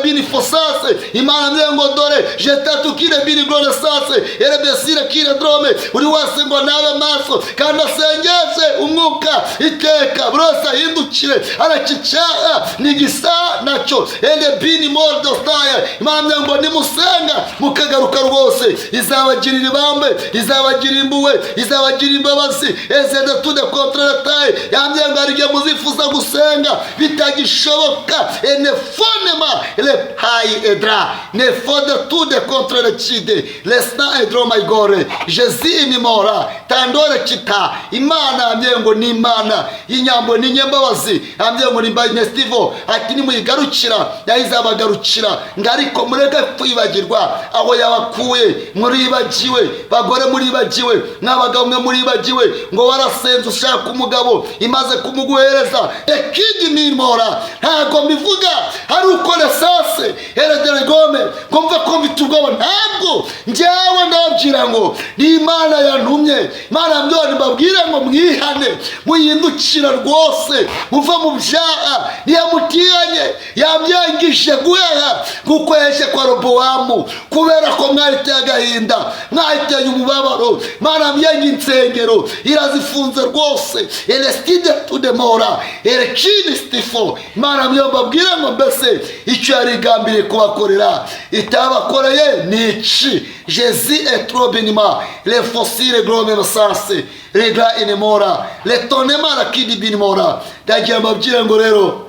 bini fosase Imana myengo dore jetatu kile bini glore sase erebesire kile drome uri wase ngo nabe maso kandi asengeze umwuka iteka brosa hindukire arakicaha nigisa naco ele bini moldo staya Imana myengo nimusenga mukagaruka rwose izabagirira ibambe izabagirira imbuwe izabagirira imbabazi ezenda tude kontrataye yamyengo arige muzifuza gusenga bitagishoboka ene fonema ele hai edra ne fode tude contre le chide lesna edro my gore Jésus ni mora tandore kita Imana amyengo ni Imana inyambo ni nyembabazi amyengo ni bainestivo ati ni muyigarukira yayizabagarukira ngariko mureke kwibagirwa aho yabakuye muribagiwe bagore muribagiwe n'abagabo mwe muribagiwe ngo warasenze ushaka umugabo imaze kumuguhereza ekindi ni mora ntago mbivuga hari uko lesase eredere gome kumva ko bitugabo ntabwo njyawe ndabwira ngo ni Imana yantumye Imana mbyone mbabwire ngo mwihane muyindukira rwose muva mu byaha niyamutiyanye yamyangishe guheha gukweshe kwa Robowamu kubera ko mwahiteye agahinda mwahiteye umubabaro Imana myangi insengero irazifunze rwose elestide tudemora erekini stifo Imana mbabwire ngo mbese icyo yarigambiriye kubakorera itabakoreye nici Jésus est trop béniment les fossiles glome basase regla inemora letonema rakidi binimora ndagiye mbabwire ngo rero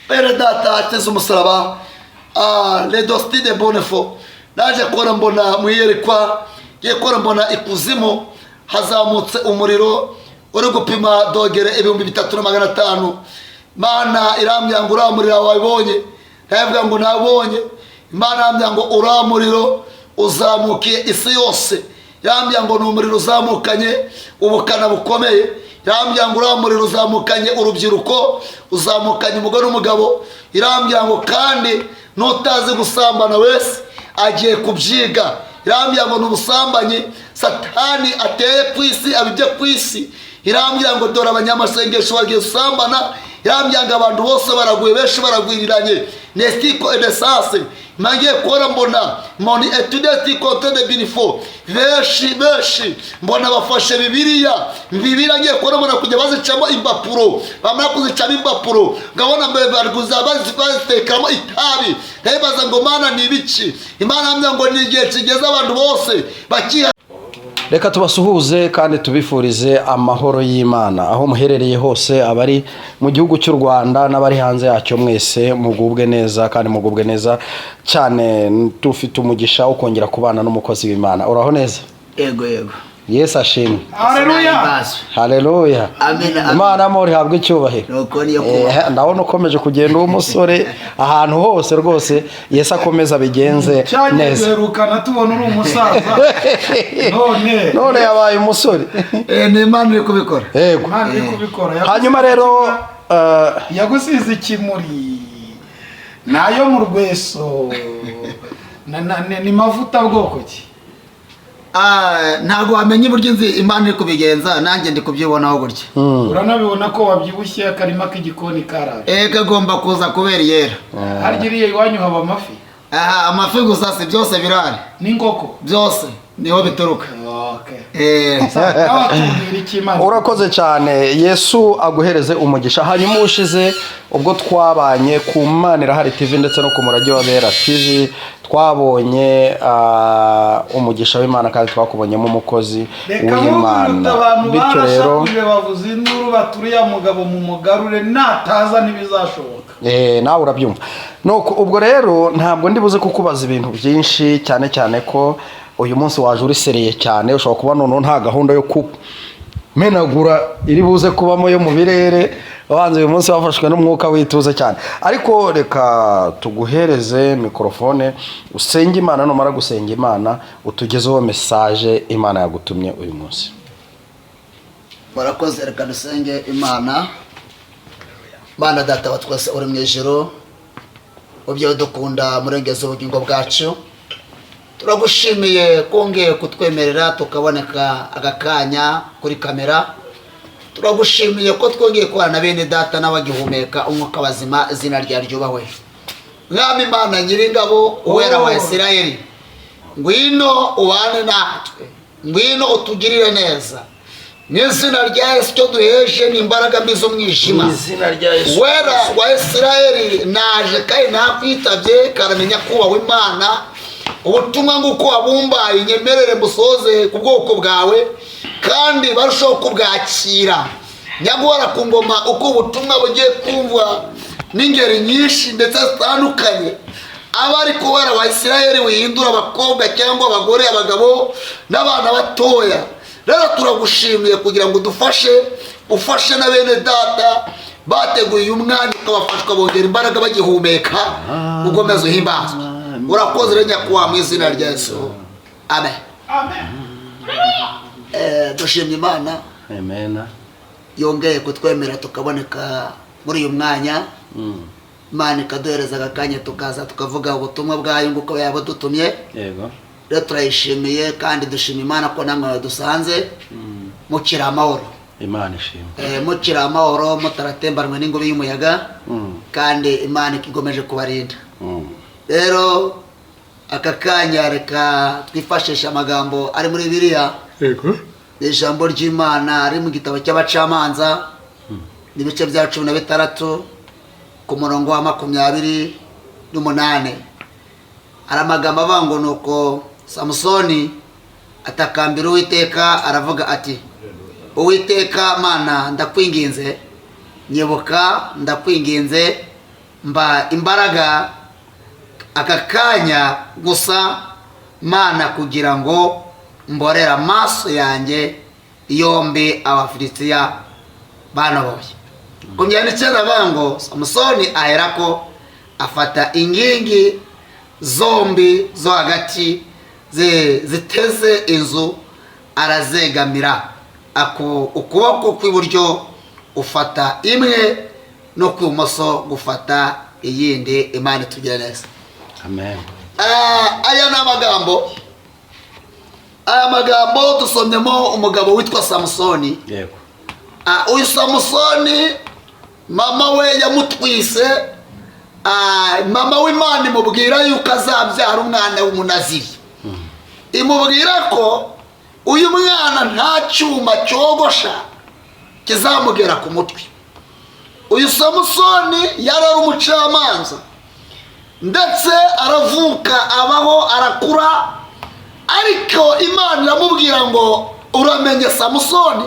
pere data ateze umusaraba le dosti de bonefo naje kora mbona muyerekwa ye kora mbona ikuzimu hazamutse umuriro uri gupima dogere 3500 Mana iramyango uramurira wabonye ndavuga ngo nabonye Imana yamyango uramuriro uzamukiye isi yose yamyango n'umuriro uzamukanye ubukana bukomeye yamyango uramuriro uzamukanye urubyiruko uzamukanye umugore n'umugabo iramyango kandi nutazi gusambana wese agiye kubyiga iramyango n'ubusambanye satani ateye kwisi abijye kwisi iramyango dore abanyamasengesho bagiye gusambana iramyango abantu bose baraguye benshi baragwiriranye nestiko edesase Mange kora mbona moni etudeti kote de binifo beshi mbona bafashe Bibiliya ngiye kora mbona kujya bazicamo impapuro bamara kuzicamo impapuro ngabona mbere bariguza bazitekamo itabi ndayibaza ngo Mana ni ibiki Imana myango ni igihe kigeze abantu bose bakiha Reka tubasuhuze kandi tubifurize amahoro y'Imana aho muherereye hose abari mu gihugu cy'u Rwanda n'abari hanze yacyo mwese mugubwe neza kandi mugubwe neza cyane tufite umugisha wo kongera kubana n'umukozi w'Imana uraho neza yego Yesu ashimwe haleluya haleluya amen Imana amore habwe icyubahiro ndabona ukomeje kugenda umusore ahantu hose rwose Yesu akomeza bigenze neza cyane tubona uri umusaza none yabaye umusore ni Imana iri kubikora yego Imana iri kubikora hanyuma rero yagusize ikimuri nayo mu rweso ni mavuta bwoko ki ntago wamenye uburyo nzi Imana iri kubigenza nanjye ndi kubyibonaho gutya uranabibona ko wabyibushye akarima k'igikoni karaje kagomba kuza kubera yera harigiriye iwanyu haba amafi amafi gusa si byose birari n'ingoko byose niho bituruka urakoze cyane Yesu aguhereze umugisha hanyuma ushize ubwo twabanye ku Manira hari TV ndetse no ku Murage wa Bera TV twabonye umugisha w'Imana kandi twakubonyemo umukozi w'Imana bityo rero bavuze induru baturiya mugabo mu mugarure nataza ntibizashoboka nawe urabyumva nuko ubwo rero ntabwo ndibuze kukubaza ibintu byinshi cyane ko uyu munsi waje urisereye cyane ushobora kuba none nta gahunda yo kumenagura iri buze kubamo yo mu birere abanze uyu munsi wafashwe n'umwuka wituze cyane ariko reka tuguhereze mikrofone usenge Imana numara gusenga Imana utugezeho message Imana yagutumye uyu munsi barakoze reka dusenge Imana Mana data watwese uri mu ijuru ubyo dukunda murengeze ubugingo bwacu turagushimiye kongeye kutwemerera tukaboneka agakanya kuri kamera turagushimiye ko twongeye kubana bene data n'abagihumeka umwuka bazima izina rya ryubahwe mwami Imana nyiringabo uwera wa Isirayeli, ngwino ubane natwe, ngwino utugirire neza mu izina rya Yesu. Cyo duheje ni imbaraga mbi z'umwijima, wera wa Isirayeli naje kandi nakwitabye karamenya kubaho Imana. Ubutumwa nguko wabumbaye nyemerere musoze ku bwoko bwawe kandi barushaho kubwakira nyagora ku ngoma. Uko ubutumwa bugiye kumva n'ingeri nyinshi ndetse zitandukanye, abari kubara wa Isirayeli wihindura abakobwa cyangwa abagore, abagabo n'abana batoya. Rero turagushimiye kugira ngo ufashe na bene data bateguye umwanya ukabafashwa bongera imbaraga bagihumeka, ugomeza uhimbazwe. Urakoze rero nyakubahwa mu izina rya Yesu, amen. Dushimye Imana yongeye kutwemera tukaboneka muri uyu mwanya. Imana ikaduhereza akanya tukaza tukavuga ubutumwa bwayo nguko yabudutumye. Rero turayishimiye kandi dushima Imana ko namwe dusanze mukira amahoro. Imana ishimwe. Mukira amahoro mutaratembanwe n'ingobi y'umuyaga, kandi Imana ikigomeje kubarinda. Rero aka kanya reka twifashisha amagambo ari muri Bibiliya. Ijambo ry'Imana ari mu gitabo cy'abacamanza n'ibice bya 16 ku murongo wa 28. Ari amagambo avuga ngo nuko Samusoni atakambira Uwiteka aravuga ati, Uwiteka Mana ndakwinginze, nyibuka ndakwinginze, mba imbaraga aka kanya gusa Mana kugira ngo mborera amaso yanjye yombi Abafilistiya banoboye. Kumyandikira bango Samusoni aherako afata ingingi zombi zo hagati ziteze inzu arazegamira, ukuboko kw'iburyo ufata imwe no kw'ibumoso gufata iyindi. Imana itugire neza, amen. Aya magambo dusomyemo umugabo witwa Samusoni. Yego. Uyu Samusoni mama we yamutwise, mama w'Imana imubwira yuko azabyara umwana w'umunaziri. Imubwira ko uyu mwana nta cyuma cyogosha kizamugera ku mutwe. Uyu Samusoni yari umucamanza ndetse aravuka abaho arakura, ariko Imana iramubwira ngo uramenye Samusoni,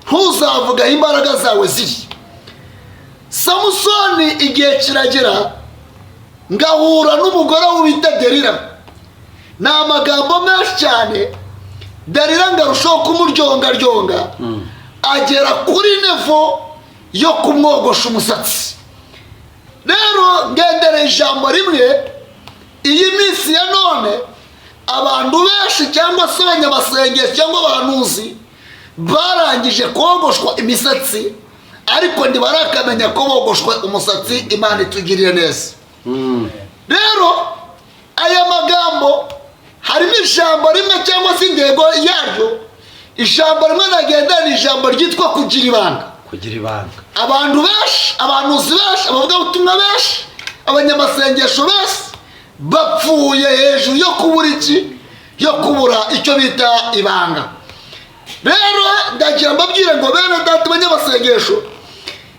ntuzavuga imbaraga zawe ziri. Samusoni igihe kiragera ngahura n'umugore w'ubita Delila. Ni amagambo menshi cyane. Delila ngarushaho kumurjonga agera kuri nevo yo kumwogosha umusatsi. Rero ngendere ijambo rimwe, iyi minsi ya none abantu benshi cyangwa se abanyamasengesho cyangwa abahanuzi barangije kogoshwa imisatsi, ariko ntibarakamenya ko bogoshwe umusatsi. Imana itugirire neza. Rero aya magambo harimo ijambo rimwe cyangwa se intego yaryo. Ijambo rimwe nagenda ni ijambo ryitwa kugira ibanga. Abantu benshi, abahanuzi benshi, abavugabutumwa benshi, abanyamasengesho benshi bapfuye hejuru yo kubura yo kubura icyo bita ibanga. Rero ndagira mbabwire ngo bene data abanyamasengesho,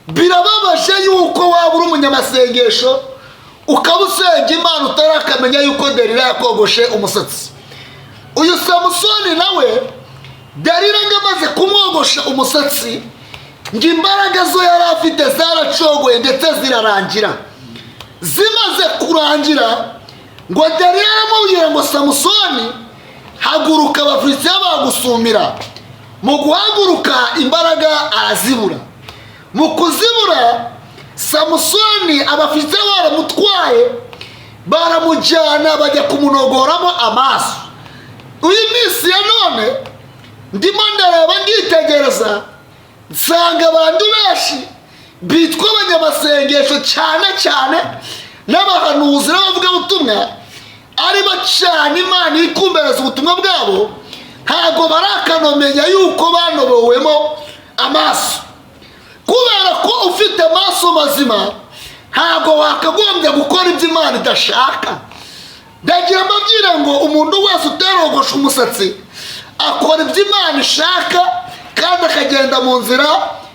birababaje yuko waba uri umunyamasengesho ukaba usenga Imana utarakamenya yuko Delila yakogoshe umusatsi. Uyu Samusoni nawe Delila ngamaze kumwogosha umusatsi, ngo imbaraga zo yari afite zaracogoye ndetse zirarangira. Zimaze kurangira ngo Delila aramubwira ngo Samusoni haguruka Abafilistiya bagusumira. Mu guhaguruka imbaraga arazibura. Mu kuzibura Samusoni Abafilistiya baramutwaye baramujyana bajya kumunogoramo amaso. Uyu minsi ya none ndimo ndareba nditegereza, nsanga abantu benshi bitwa abanyamasengesho cyane n'abahanuzi n'abavugabutumwa ari bacana Imana ikumbereza ubutumwa bwabo, ntago barakanomenya yuko banobowemo amaso. Kubera ko ufite amaso mazima ntabwo wakagombye gukora ibyo Imana idashaka. Ndagira mbabwire ngo umuntu wese utarogosha umusatsi akora ibyo Imana ishaka kandi akagenda mu nzira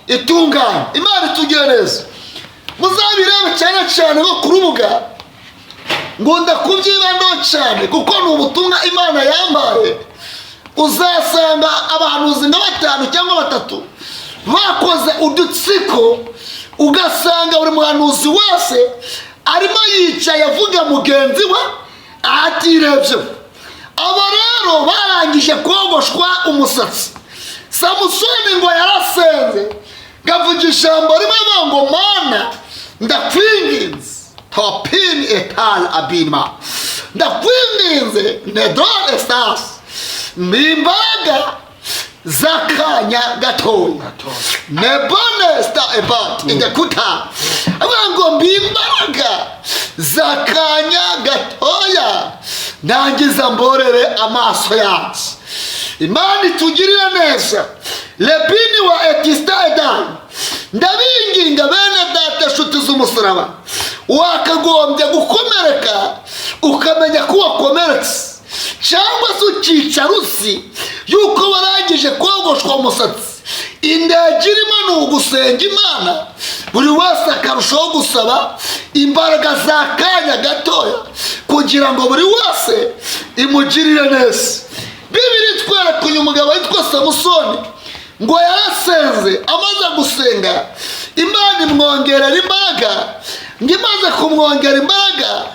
itunganye. Imana itugire neza. Muzabirebe cyane cyane nko ku rubuga, ngunda kubyibandaho cyane kuko ni ubutumwa Imana yampaye. Uzasanga abahanuzi nka 5 cyangwa 3 bakoze udutsiko, ugasanga buri muhanuzi wese arimo yicaye avuga mugenzi we atirebye. Aba rero barangije kogoshwa umusatsi. Samusoni ngo yarasenze gavuga ijambo rimwe ngo Mana ndakwinginze topin etal abima, ndakwinginze nedon estas mimbaga zakanya gatoya nebone sta ebat idekuta abango mbimbaga zakanya gatoya nangiza mborere amaso yacu. Imana itugirira neza. Lebini wa etista edan, ndabinginga bene data nshuti z'umusaraba, wakagombye gukomereka ukamenya ko wakomeretse, cyangwa se ukicara uzi yuko warangije kogoshwa umusatsi. Intego irimo ni ugusenga Imana, buri wese akarushaho gusaba imbaraga z'akanya gatoya kugira ngo buri wese imugirire neza. Bibiri itwereka uyu mugabo witwa Samusoni ngo yarasenze, amaze gusenga Imana imwongerera imbaraga. Ngo imaze kumwongera imbaraga,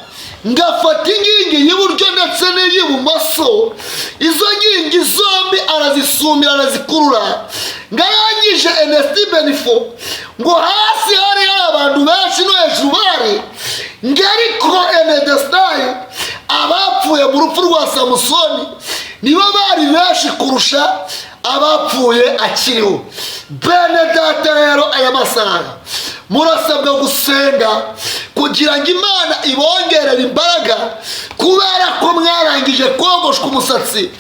ngafata inkingi y'iburyo ndetse n'iy'ibumoso, izo nkingi zombi arazisumira arazikurura. Ngarangije Enesti Benifo ngo hasi hari abantu benshi no hejuru bari ngariko Enedestaye, abapfuye mu rupfu rwa Samusoni nibo bari benshi kurusha abapfuye akiriho. Bene data rero aya masaha murasabwa gusenga kugira ngo Imana ibongerere imbaraga, kubera ko mwarangije kogoshwa umusatsi.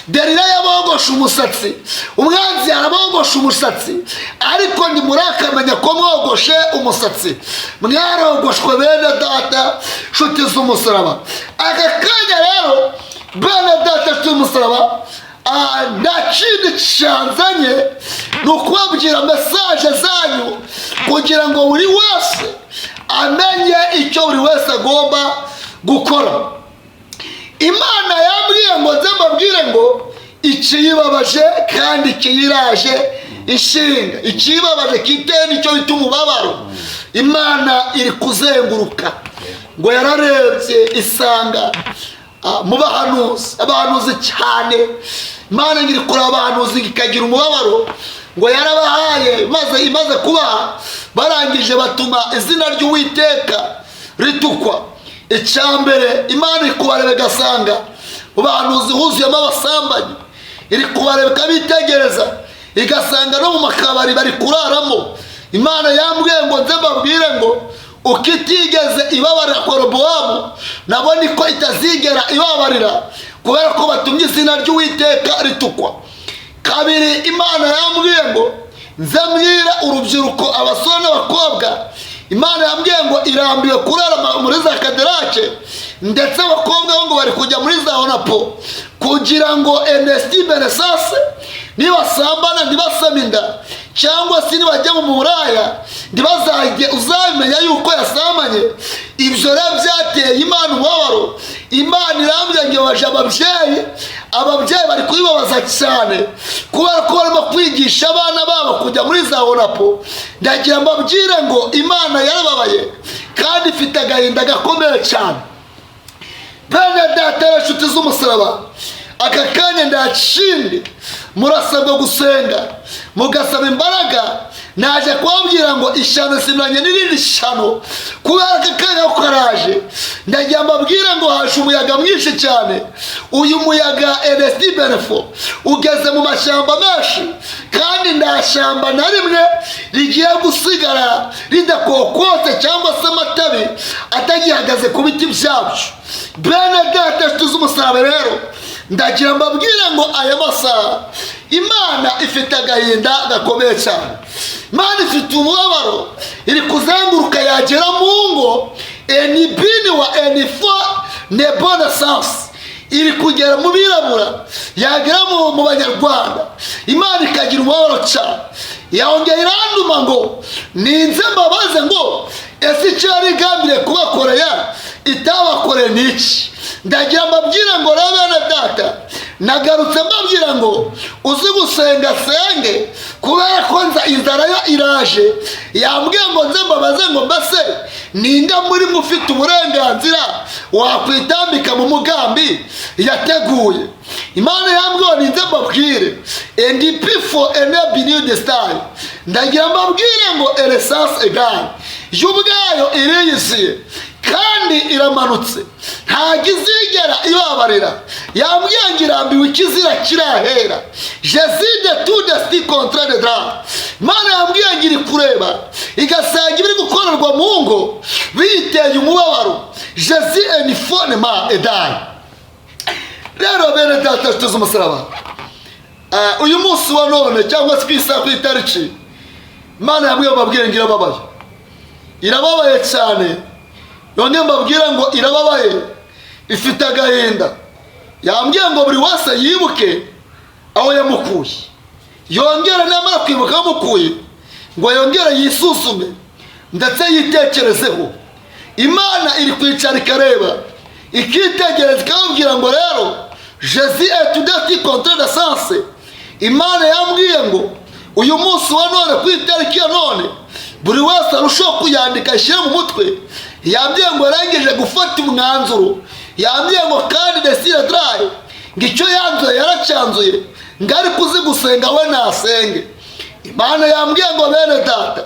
Delila yabogosha umusatsi, umwanzi yarabogosha umusatsi, ariko ntimurakamenya ko mwogoshe umusatsi. Mwarogoshwe bene data nshuti z'umusaraba. Aka kanya rero bene data nshuti z'umusaraba, nta kindi cyanzanye ni ukubabwira mesaje zanyu kugira ngo buri wese amenye icyo buri wese agomba gukora. Imana yambwiye ngo nze mbabwire ngo ikiyibabaje kandi ikiyiraje ishinga, ikiyibabaje kiteye nicyo bita umubabaro. Imana iri kuzenguruka ngo yararebye isanga mu abahanuzi cyane. Imana ngiri kuri abahanuzi ikagira umubabaro ngo yarabahaye, maze imaze kubaha barangije batuma izina ry'Uwiteka ritukwa. Icyambere Imana iri kubareba igasanga mu bahanuzi huzuyemo abasambanyi, iri kubareba ikabitegereza igasanga no mu makabari bari kuraramo. Imana yambwiye ngo nze mbabwire ngo uko itigeze ibabarira Korobowamu, nabo niko itazigera ibabarira, kubera ko batumye izina ry'Uwiteka ritukwa. Kabiri Imana yambwiye ngo nze mbwira urubyiruko, abasore n'abakobwa, Imana yambwiye ngo irambiwe kurara muri za kaderake, ndetse abakobwa bo ngo bari kujya muri za onapo, kugira ngo Enesti Benesase nibasambana ntibasame inda, cyangwa se nibajya mu buraya ntibazajye uzabimenya yuko yasamanye. Ibyo rero byateye Imana umubabaro. Imana irambye ngo baje ababyeyi bari kubibabaza cyane, kubera ko barimo kwigisha abana babo kujya muri za onapo. Ndagira mbabwire ngo Imana yarababaye kandi ifite agahinda gakomeye cyane. Bene data nshuti z'umusaraba, aka kanya ndakindi murasabwa gusenga mugasaba imbaraga. Naje kubabwira ngo ishyano simanye n'irindi shyano, kubera aka kanya ko karaje. Ndagira mbabwire ngo haje umuyaga mwinshi cyane. Uyu muyaga Enesti Benefo ugeze mu mashyamba menshi, kandi nta shyamba na rimwe rigiye gusigara ridakokotse cyangwa se amatabi atagihagaze ku biti byabyo. Bene data nshuti z'umusaraba rero, ndagira mbabwire ngo aya masaha Imana ifite agahinda gakomeye cyane. Imana ifite umubabaro iri kuzenguruka yagera mu ngo enibini wa enifo nebona sansi iri kugera mu birabura yagera mu banyarwanda. Imana ikagira umubabaro cyane, yongera iranduma ngo ninze mbabaze ngo ese icyo yari igambiriye kubakorera itabakoreye n'iki. Ndagira mbabwire ngo rero bene data, nagarutse mbabwira ngo uzi gusenga senge, kubera ko inzara yo iraje. Yambwiye ngo nze mbabaze ngo mbese ninde muri mwe ufite uburenganzira wakwitambika mu mugambi yateguye. Imana yambwiye ngo ninze mbabwire ndp for enable new destiny. Ndagira mbabwire ngo eresance egani yo ubwayo iriyisiye kandi iramanutse, ntabwo izigera ibabarira. Yambwiye ngo irambiwe ikizira kirahera. Jeside tout desti contre de drame. Imana yambwiye ngo iri kureba igasanga ibiri gukorerwa mu ngo biyiteye umubabaro. Jesi enifone ma edani. Rero bene data tuzi umusaraba, uyu munsi wa none cyangwa se ku isaha ku itariki, Imana yambwiye ngo mbabwire ngo irababaye, irababaye cyane. Yongeye mbabwira ngo irababaye, ifite agahinda. Yambwiye ngo buri wese yibuke aho yamukuye, yongere namara kwibuka aho yamukuye ngo yongere yisuzume ndetse yitekerezeho. Imana iri kwicara ikareba ikitegereza ikababwira ngo rero Jésus est tout desti contre de sens. Imana yambwiye ngo uyu munsi wa none ku itariki ya none buri wese arushaho kuyandika ashyire mu mutwe. Yambwiye ngo arangije gufata umwanzuro. Yambwiye ngo kandi desire dry ngo icyo yanzuye yaracyanzuye ngo ari kuzi gusenga we nasenge. Imana yambwiye ngo bene data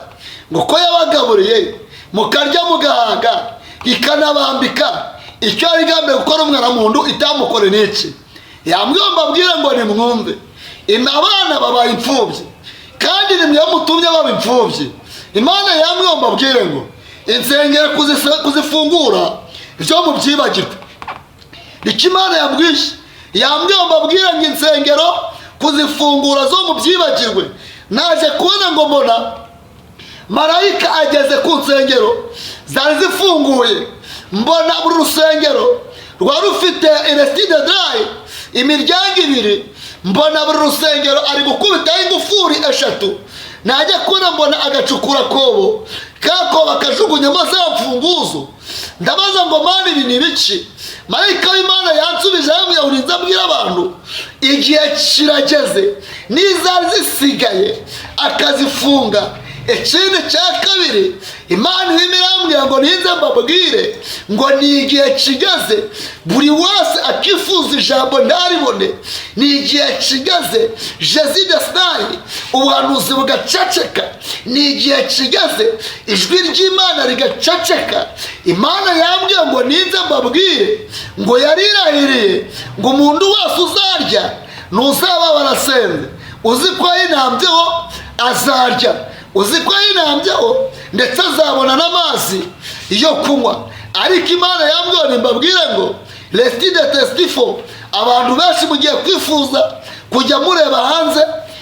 ngo ko yabagaburiye mukarya mugahaga ikanabambika icyo yari igambiriye gukora umwana muntu itamukore n'iki. Yambwiye ngo mbabwire ngo nimwumve, abana babaye imfubyi kandi nimwe mutumye baba imfubyi. Imana yambwiye ngo mbabwire ngo insengero kuzifungura ibyo mubyibagirwe. Icyo Imana yambwiye ngo mbabwire ngo insengero kuzifungura zo mubyibagirwe. Naje kubona ngo mbona marayika ageze ku nsengero zari zifunguye, mbona buri rusengero rwari rufite ereside dry imiryango ibiri. Mbona buri rusengero ari gukubitaho ingufuri eshatu. Najya kubona mbona agacukura kobo, kakoba kajugunyamo za mfunguzo. Ndabaza ngo Mana ibi ni ibiki? Marayika w'Imana yansubije yambwiye ngo ninze mbwire abantu igihe kirageze n'izari zisigaye akazifunga. Ikindi cya kabiri Imana irimo irambwira ngo ninze mbabwire ngo ni igihe kigeze buri wese akifuza ijambo ntaribone. Ni igihe kigeze Jésus destiny ubuhanuzi bugaceceka. Ni igihe kigeze ijwi ry'Imana rigaceceka. Imana yambwiye ngo ninze mbabwire ngo yarirahiriye ngo umuntu wese uzarya ntuzaba warasenze. Uzi ko yinambyeho azarya, uzi ko yinambyeho ndetse azabona n'amazi yo kunywa. Ariko Imana yambwiye ngo mbabwire ngo resti de testifo, abantu benshi mugiye kwifuza kujya mureba hanze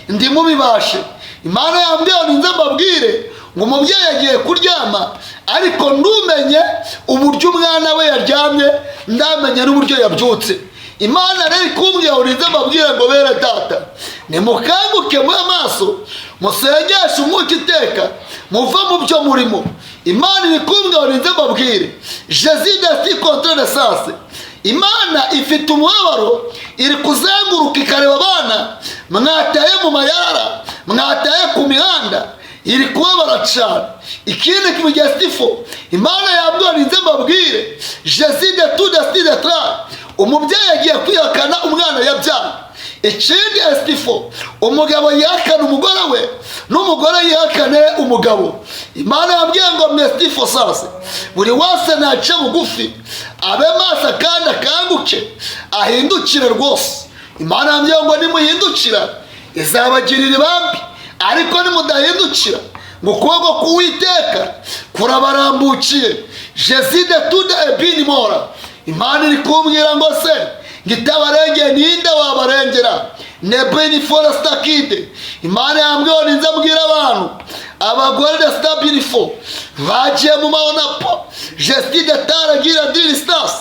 ndi mubibashe. Imana yambwiye ngo ninze mbabwire ngo umubyeyi agiye kuryama ariko ndumenye uburyo umwana we yaryamye, ndamenye n'uburyo yabyutse. Imana rero ikumbwiye ngo ninze mbabwire ngo bere data nimukanguke mube maso, musengeshe umwuka iteka, muva mu byo murimo. Imana iri kumbwiye ngo ninze mbabwire Jésus desti contre de sens. Imana ifite umubabaro iri kuzenguruka ikareba abana mwataye mu mayara, mwataye ku mihanda, iri kubabara cyane. Ikindi kimugestifo Imana yambwiye ngo ninze mbabwire Jésus de tout desti de tra, umubyeyi agiye kwihakana umwana yabyaye. Ikindi estifo umugabo yihakana umugore we n'umugore yihakane umugabo. Imana yambwiye ngo mestifo sase buri wese nace bugufi abe maso kandi akanguke ahindukire rwose. Imana yambwiye ngo nimuhindukira izabagirira ibambi, ariko nimudahindukira ngo ukuboko k'Uwiteka kurabarambukiye. Jésus de tout ebini mora. Imana iri kumbwira ngo se ngitabarengeye ninde wabarengera nebeni foresta kide. Imana yambwiye ninza mbwira abantu abagore de stabilifo bagiye mu maonapo gesti de taragira diristas.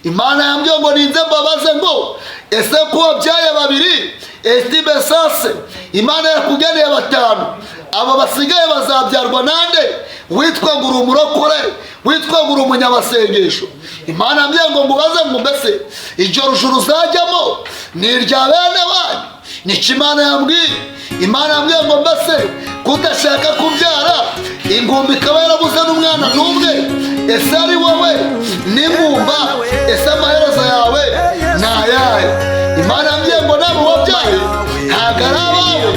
Imana yambwiye ngo ninze mbabaze ngo ese ko wabyaye babiri esti besase Imana yakugeneye batanu, aba basigaye bazabyarwa nande? Witwa ngo uri umurokore, witwa ngo uri umunyamasengesho. Imana yambwiye ngo mubaze ngo mbese iryo rujuru uzajyamo ni irya bene wanyu? Nicyo Imana yambwiye. Imana yambwiye ngo mbese kudashaka kubyara ingumba ikaba yarabuze n'umwana n'umwe, ese ari wowe n'ingumba, ese amaherezo yawe ni ayahe? Imana yambwiye ngo nawe wabyaye ntabwo ari abawe,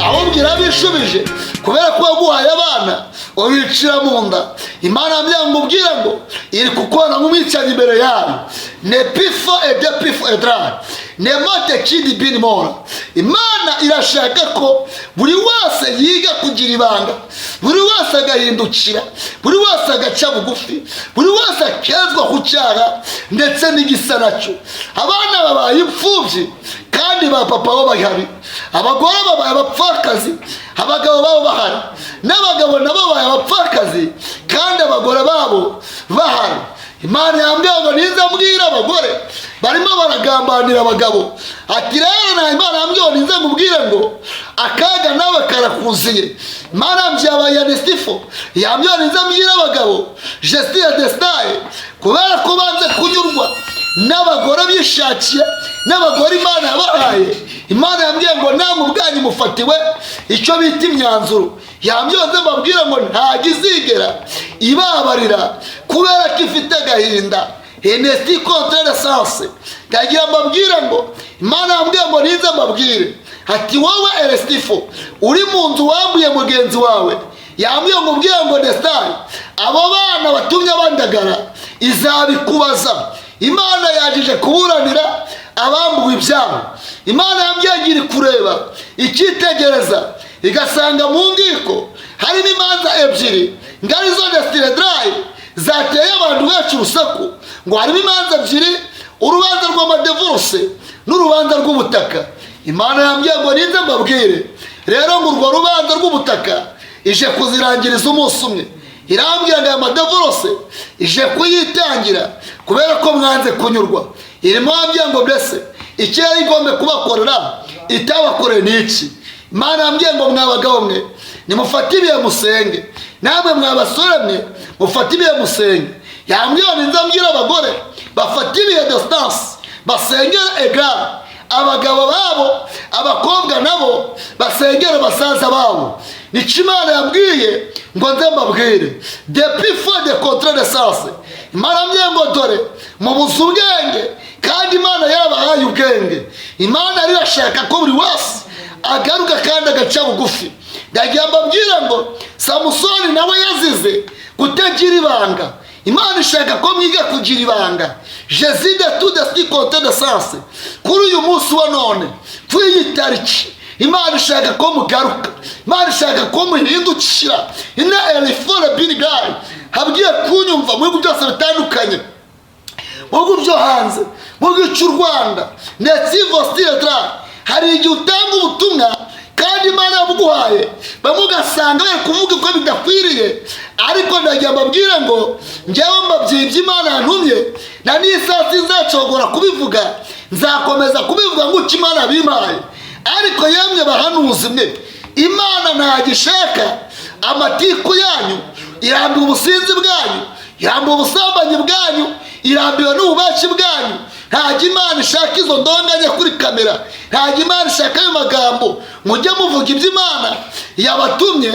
ahubwo irabishubije kubera ko waguhaye abana ubicira mu nda. Imana yambwiye ngo ubwire ngo iri kukubona nk'umwicanyi imbere yayo. Ne pifo ede pifo edrani ne mote kidi bini mora. Imana irashaka ko buri wese yiga kugira ibanga, buri wese agahindukira, buri wese agaca bugufi, buri wese akezwa ku cyaha ndetse n'igisa nacyo. Abana babaye imfubyi kandi ba papa bo bahari, abagore babaye abapfakazi, abagabo babo bahari, n'abagabo nabo babaye abapfakazi kandi abagore babo bahari. Imana yambwiye ngo ninza mbwira abagore barimo baragambanira abagabo ati rero na Imana yambwiye ngo ninza ngubwire ngo akaga nawe karakuziye. Imana yambwiye abayanistifo yambwiye ninza mbwira abagabo gesti ya destaye kubera ko banze kunyurwa n'abagore bishakiye n'abagore Imana yabahaye. Imana yambwiye ngo namwe ubwanyu mufatiwe icyo bita imyanzuro. Yambwiye ngo mbabwire ngo ntagizigera ibabarira kubera ko ifite agahinda enesti contre l'essence. Kagira mbabwire ngo Imana yambwiye ngo ninze mbabwire ati wowe erestifo uri mu nzu wambuye mugenzi wawe. Yambwiye ngo ubwire ngo destari abo bana batumye bandagara izabikubaza. Imana yagije kuburanira abambuwe ibyabo. Imana yambwiye ngo iri kureba icyitegereza igasanga mu ngiko harimo imanza ebyiri ngari zo destire dry zateye abantu benshi urusaku, ngo harimo imanza ebyiri, urubanza rw'amadevorce n'urubanza rw'ubutaka. Imana yambwiye ngo ninze mbabwire rero ngo urwo rubanza rw'ubutaka ije kuzirangiriza umunsi umwe. Irambwira ngo aya madevorce ije kuyitangira kubera ko mwanze kunyurwa. Irimo yambwiye ngo mbese icyo yari igombe kubakorera itabakoreye n'iki. Imana yambwiye ngo mwabagabo mwe nimufate ibihe musenge, namwe mwabasore mwe mufate ibihe musenge. Yambwiye ngo ninza mbwira abagore bafate ibihe distance basengera egare abagabo babo, abakobwa nabo basengera basaza babo. Nicyo Imana yambwiye ngo nze mbabwire depuis fin de contrat de sens. Imana yambwiye ngo dore mubuze ubwenge kandi Imana yabahaye ubwenge. Imana irashaka ko buri wese agaruka kandi agaca bugufi. Ndagira mbabwira ngo Samusoni nawe yazize kutagira ibanga. Imana ishaka ko mwiga kugira ibanga. Jésus de tout de côté de sens. Kuri uyu munsi wa none kuri tariki Imana ishaka ko mugaruka. Imana ishaka ko muhindukira. Ina elifore binigai habwiye kunyumva mu bihugu byose bitandukanye, mu bihugu byo hanze, mu gihugu cy'u Rwanda ndetse vostira hari igihe utanga ubutumwa kandi Imana yabuguhaye bamugasanga bari kuvuga ko bidakwiriye. Ariko ndagira mbabwire ngo njyewe mbabyibye Imana yantumye na n'isasi nzacogora kubivuga, nzakomeza kubivuga nk'uko Imana bimpaye. Ariko yemwe bahanuzi mwe, Imana ntagishaka amatiku yanyu, irambiwe ubusinzi bwanyu, irambiwe ubusambanyi bwanyu, irambiwe n'ububashi bwanyu. Ntabwo Imana ishaka izo ndonganya kuri kamera, ntabwo Imana ishaka ayo magambo mujye muvuga ibyo Imana yabatumye.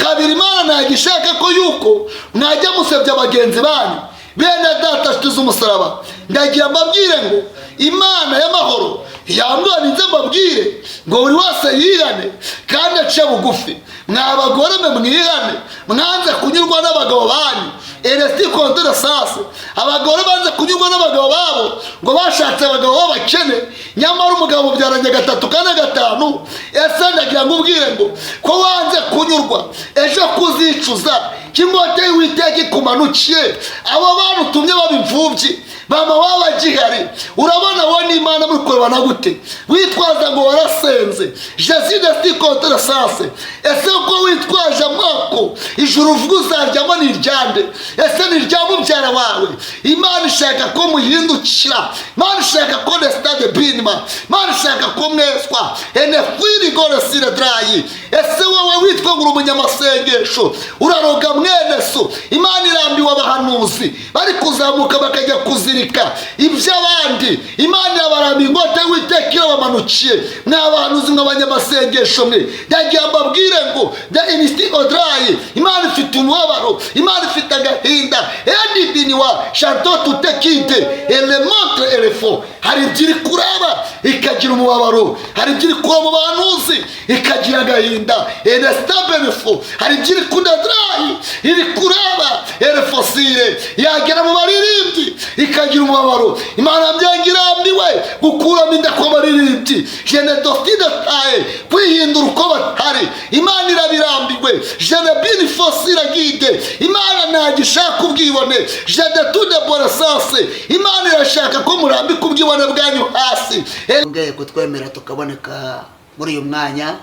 Kabiri, Imana ntabwo ishaka ko yuko mwajya musebya bagenzi banyu. Bene data tuzi umusaraba. Ndagira mbabwire ngo Imana y'amahoro yambwiye ninze mbabwire ngo buri wese yihane kandi ace bugufi. Mwabagore mwe mwihane, mwanze kunyurwa n'abagabo banyu. Eresti contre sase abagore banze kunyurwa n'abagabo babo ngo bashatse abagabo b'abakene, nyamara umugabo mubyaranye gatatu kane gatanu. Ese ndagira ngo ubwire ngo ko wanze kunyurwa ejo kuzicuza kimote witeke kumanukiye. Abo bantu tumye babimfubyi bama wabagiye gihari urabona wowe n'Imana muri kurebana gute witwaza ngo warasenze Jésus de sti contre sase ese uko witwaje amako ijuru uvuga uzaryamo ni iryande ese ni irya mubyara wawe Imana ishaka ko muhindukira Imana ishaka ko le stade binima Imana ishaka ko mweswa ene firi gore sire drayi ese wowe witwa ngo umunyamasengesho uraroga mwene so Imana irambiwe abahanuzi bari kuzamuka bakajya kuzirika iby'abandi Imana yabarambiye ingote w'itekera bamanukiye n'abahanuzi nk'abanyamasengesho mwe yagiye mbabwire ngo the insti odrayi Imana ifite umubabaro Imana ifite agahinda edi biniwa chanto tutekite ele montre ele fo hari ibyiri kuraba ikagira umubabaro hari ibyiri kuba mu bahanuzi ikagira agahinda ele stable fo hari ibyiri kudadrayi iri kuraba ele fosire yagera mu baririmbyi ikagira umubabaro Imana byangirambiwe gukuramo inda kwa baririmbyi jene dostide tae kwihindura uko batari Imana irabirambiwe jene bini fosire gide Imana ntagishaka ubwibone jede tude borasanse Imana irashaka ko murambika ubwibone bwanyu hasi ngeye kutwemera tukaboneka muri uyu mwanya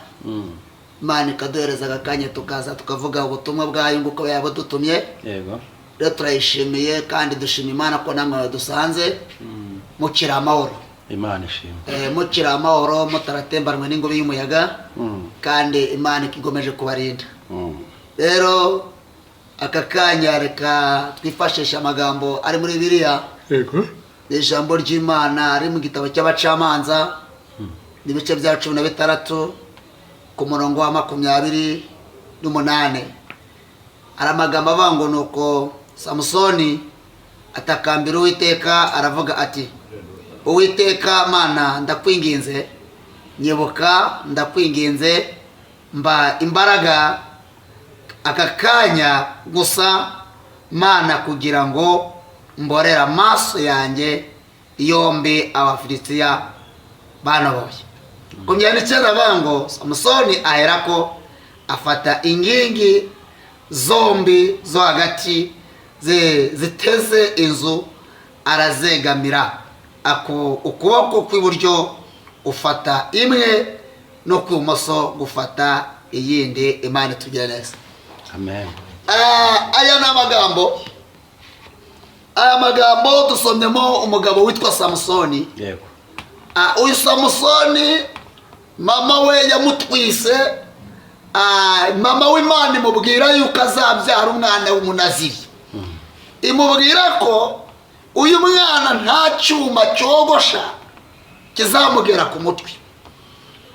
Imana ikaduhereza agakanya tukaza tukavuga ubutumwa bwayo nguko yabudutumye yego rero turayishimiye kandi dushima Imana ko namwe dusanze mukira amahoro Imana ishimwe mukira amahoro mutaratembanwe n'ingobe y'umuyaga kandi Imana ikigomeje kubarinda rero aka kanya reka twifashisha amagambo ari muri Bibiliya yego ijambo ry'Imana ari mu gitabo cy'abacamanza n'ibice bya 16 ku murongo wa 28 ari amagambo avango nuko Samusoni atakambira Uwiteka aravuga ati Uwiteka Mana ndakwinginze nyibuka ndakwinginze mba imbaraga aka kanya gusa Mana kugira ngo mborera amaso yanjye yombi Abafilistiya banaboye kumyandikira bango Samusoni aherako afata ingingi zombi zo hagati ziteze inzu arazegamira ukuboko kw'iburyo ufata imwe no kw'ibumoso gufata iyindi Imana tugira neza amen aya magambo dusomyemo umugabo witwa Samusoni yego uyu Samusoni mama we yamutwise mama w'Imana imubwira yuko azabyara umwana w'umunaziri imubwira ko uyu mwana nta cyuma cyogosha kizamugera ku mutwe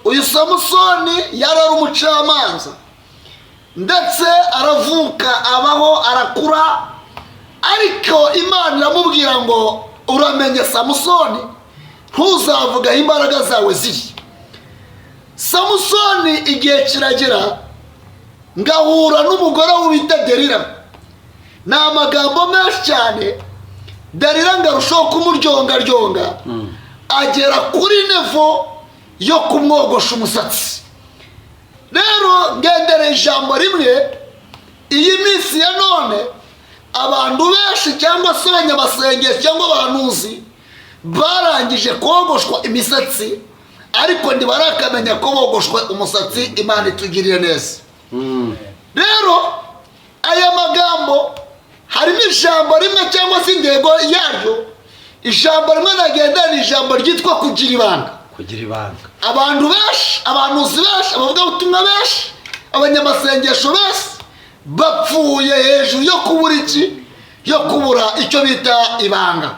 uyu Samusoni yarari umucamanza ndetse aravuka abaho arakura ariko Imana iramubwira ngo uramenye Samusoni ntuzavuga imbaraga zawe ziri Samusoni igihe kiragera ngahura n'umugore w'ubita Delila n'amagambo menshi cyane Delila ngarushaho kumurjonga agera kuri nevo yo kumwogosha umusatsi rero ngendere ijambo rimwe iyi minsi ya none abantu benshi cyangwa se abanyamasengesho cyangwa abahanuzi barangije kogoshwa imisatsi ariko ntibarakamenya ko bogoshwe umusatsi Imana itugirire neza rero aya magambo harimo ijambo rimwe cyangwa se intego yaryo ijambo rimwe nagenda ni ijambo ryitwa kugira ibanga abantu benshi abahanuzi benshi abavugabutumwa benshi abanyamasengesho benshi bapfuye hejuru yo kubura yo kubura icyo bita ibanga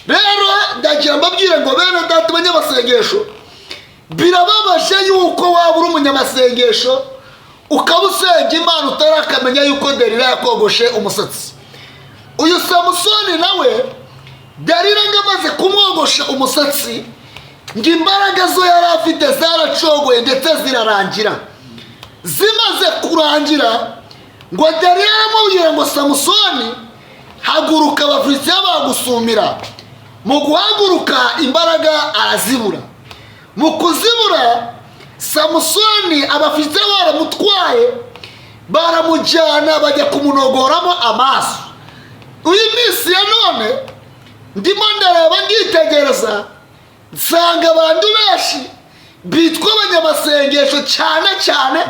rero ndagira mbabwire ngo bene data abanyamasengesho birababaje yuko waba uri umunyamasengesho ukaba usenga Imana utarakamenya yuko Delila yakogoshe umusatsi uyu Samusoni nawe Delila ngamaze kumwogosha umusatsi ngo imbaraga zo yari afite zaracogoye ndetse zirarangira zimaze kurangira ngo Delila aramubwira ngo Samusoni haguruka Abafilistiya bagusumira mu guhaguruka imbaraga arazibura mu kuzibura Samusoni Abafilistiya baramutwaye baramujyana bajya kumunogoramo amaso uyu minsi ya none ndimo ndareba ngitegereza nsanga abantu benshi bitwa abanyamasengesho cyane cyane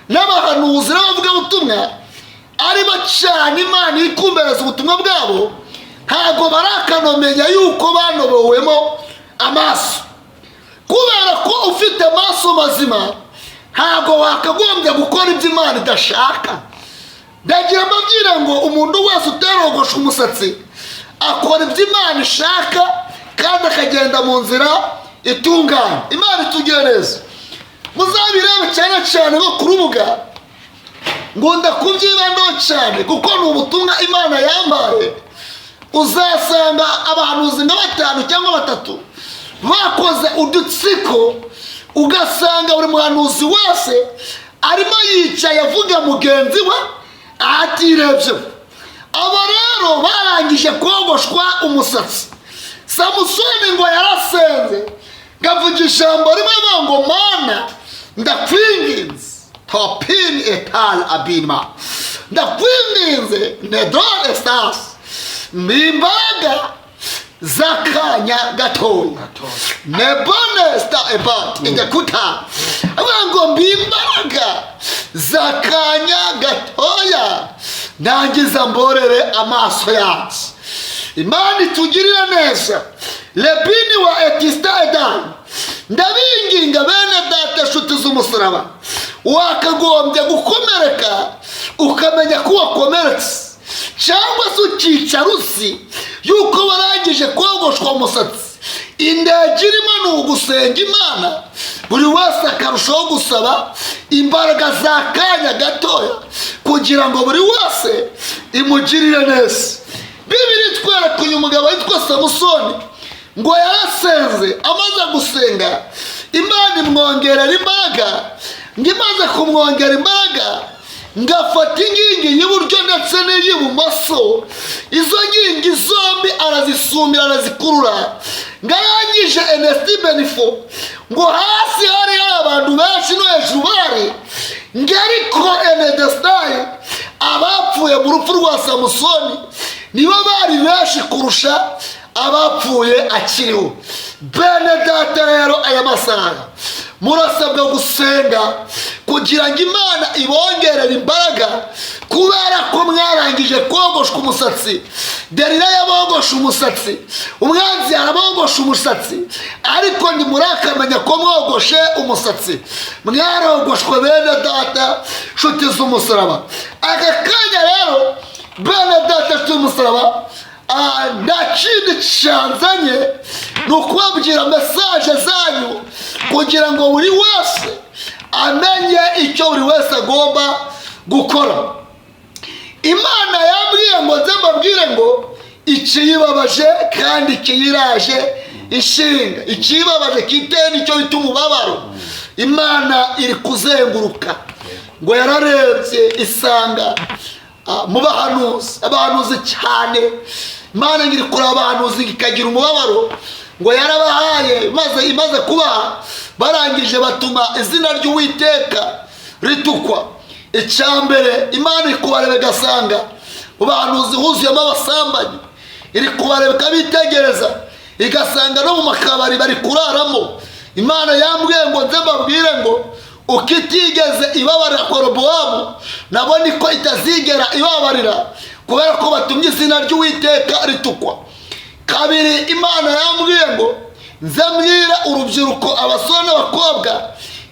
n'abahanuzi n'abavugabutumwa ari bacana Imana ikumbereza ubutumwa bwabo, ntabwo barakanomenya yuko banobowemo amaso. Kubera ko ufite amaso mazima ntabwo wakagombye gukora ibyo Imana idashaka. Ndagira mbabwira ngo umuntu wese uterogosha umusatsi akora ibyo Imana ishaka kandi akagenda mu nzira itunganye. Imana itugire neza. Muzabirebe cyane cyane nko ku rubuga, ngunda kubyibandaho cyane kuko ni ubutumwa Imana yambaye. Uzasanga abahanuzi nka 5 cyangwa 3 bakoze udutsiko, ugasanga buri muhanuzi wese arimo yicaye avuga mugenzi we atirebye. Aba rero barangije kogoshwa umusatsi. Samusoni ngo yarasenze ngavuga ijambo rimwe ngo Mana ndakwinginze topin etal abima, ndakwinginze nedon estas mimbaga zakanya gatoya nebone sta ebat ingekuta abango mbimbaga zakanya gatoya nangiza mborere amaso yacu. Imana itugirira neza. Lebini wa etista edan, ndabinginga bene data nshuti z'umusaraba, wakagombye gukomereka ukamenya ko wakomeretse, cyangwa se ukicara uzi yuko warangije kogoshwa umusatsi. Indege irimo ni ugusenga Imana, buri wese akarushaho gusaba imbaraga z'akanya gatoya kugira ngo buri wese imugirire neza. Bibiri twereka uyu mugabo witwa Samusoni ngo yarasenze, amaze gusenga Imana imwongerera imbaraga. Ngo imaze kumwongera imbaraga, ngafata inkingi y'iburyo ndetse n'iy'ibumoso, izo nkingi zombi arazisumira arazikurura. Ngarangije Ernest Benifo ngo hasi hari abantu benshi no hejuru bari ngariko enedestaye abapfuye mu rupfu rwa Samusoni nibo bari benshi kurusha abapfuye akiriho. Bene data rero aya masaha murasabwa gusenga kugira ngo Imana ibongerere imbaraga, kubera ko mwarangije kogoshwa umusatsi. Delila yabogosha umusatsi, umwanzi yarabogosha umusatsi, ariko ntimurakamenya ko mwogoshe umusatsi. Mwarogoshwe bene data nshuti z'umusaraba. Aka kanya rero bene data nshuti z'umusaraba, nta kindi cyanzanye ni ukubabwira mesaje zanyu kugira ngo buri wese amenye icyo buri wese agomba gukora. Imana yambwiye ngo nze mbabwire ngo ikiyibabaje kandi ikiyiraje ishinga. Ikiyibabaje kiteye nicyo bita umubabaro. Imana iri kuzenguruka ngo yararebye isanga mu bahanuzi, abahanuzi cyane. Imana ngiri kuri abahanuzi ikagira umubabaro ngo yarabahaye, maze imaze kubaha barangije batuma izina ry'Uwiteka ritukwa. Icyambere Imana iri kubareba igasanga mu bahanuzi huzuyemo abasambanyi, iri kubareba ikabitegereza igasanga no mu makabari bari kuraramo. Imana yambwiye ngo nze mbabwire ngo uko itigeze ibabarira Korobowamu, nabo niko itazigera ibabarira, kubera ko batumye izina ry'Uwiteka ritukwa. Kabiri Imana yambwiye ngo nze mbwira urubyiruko, abasore n'abakobwa,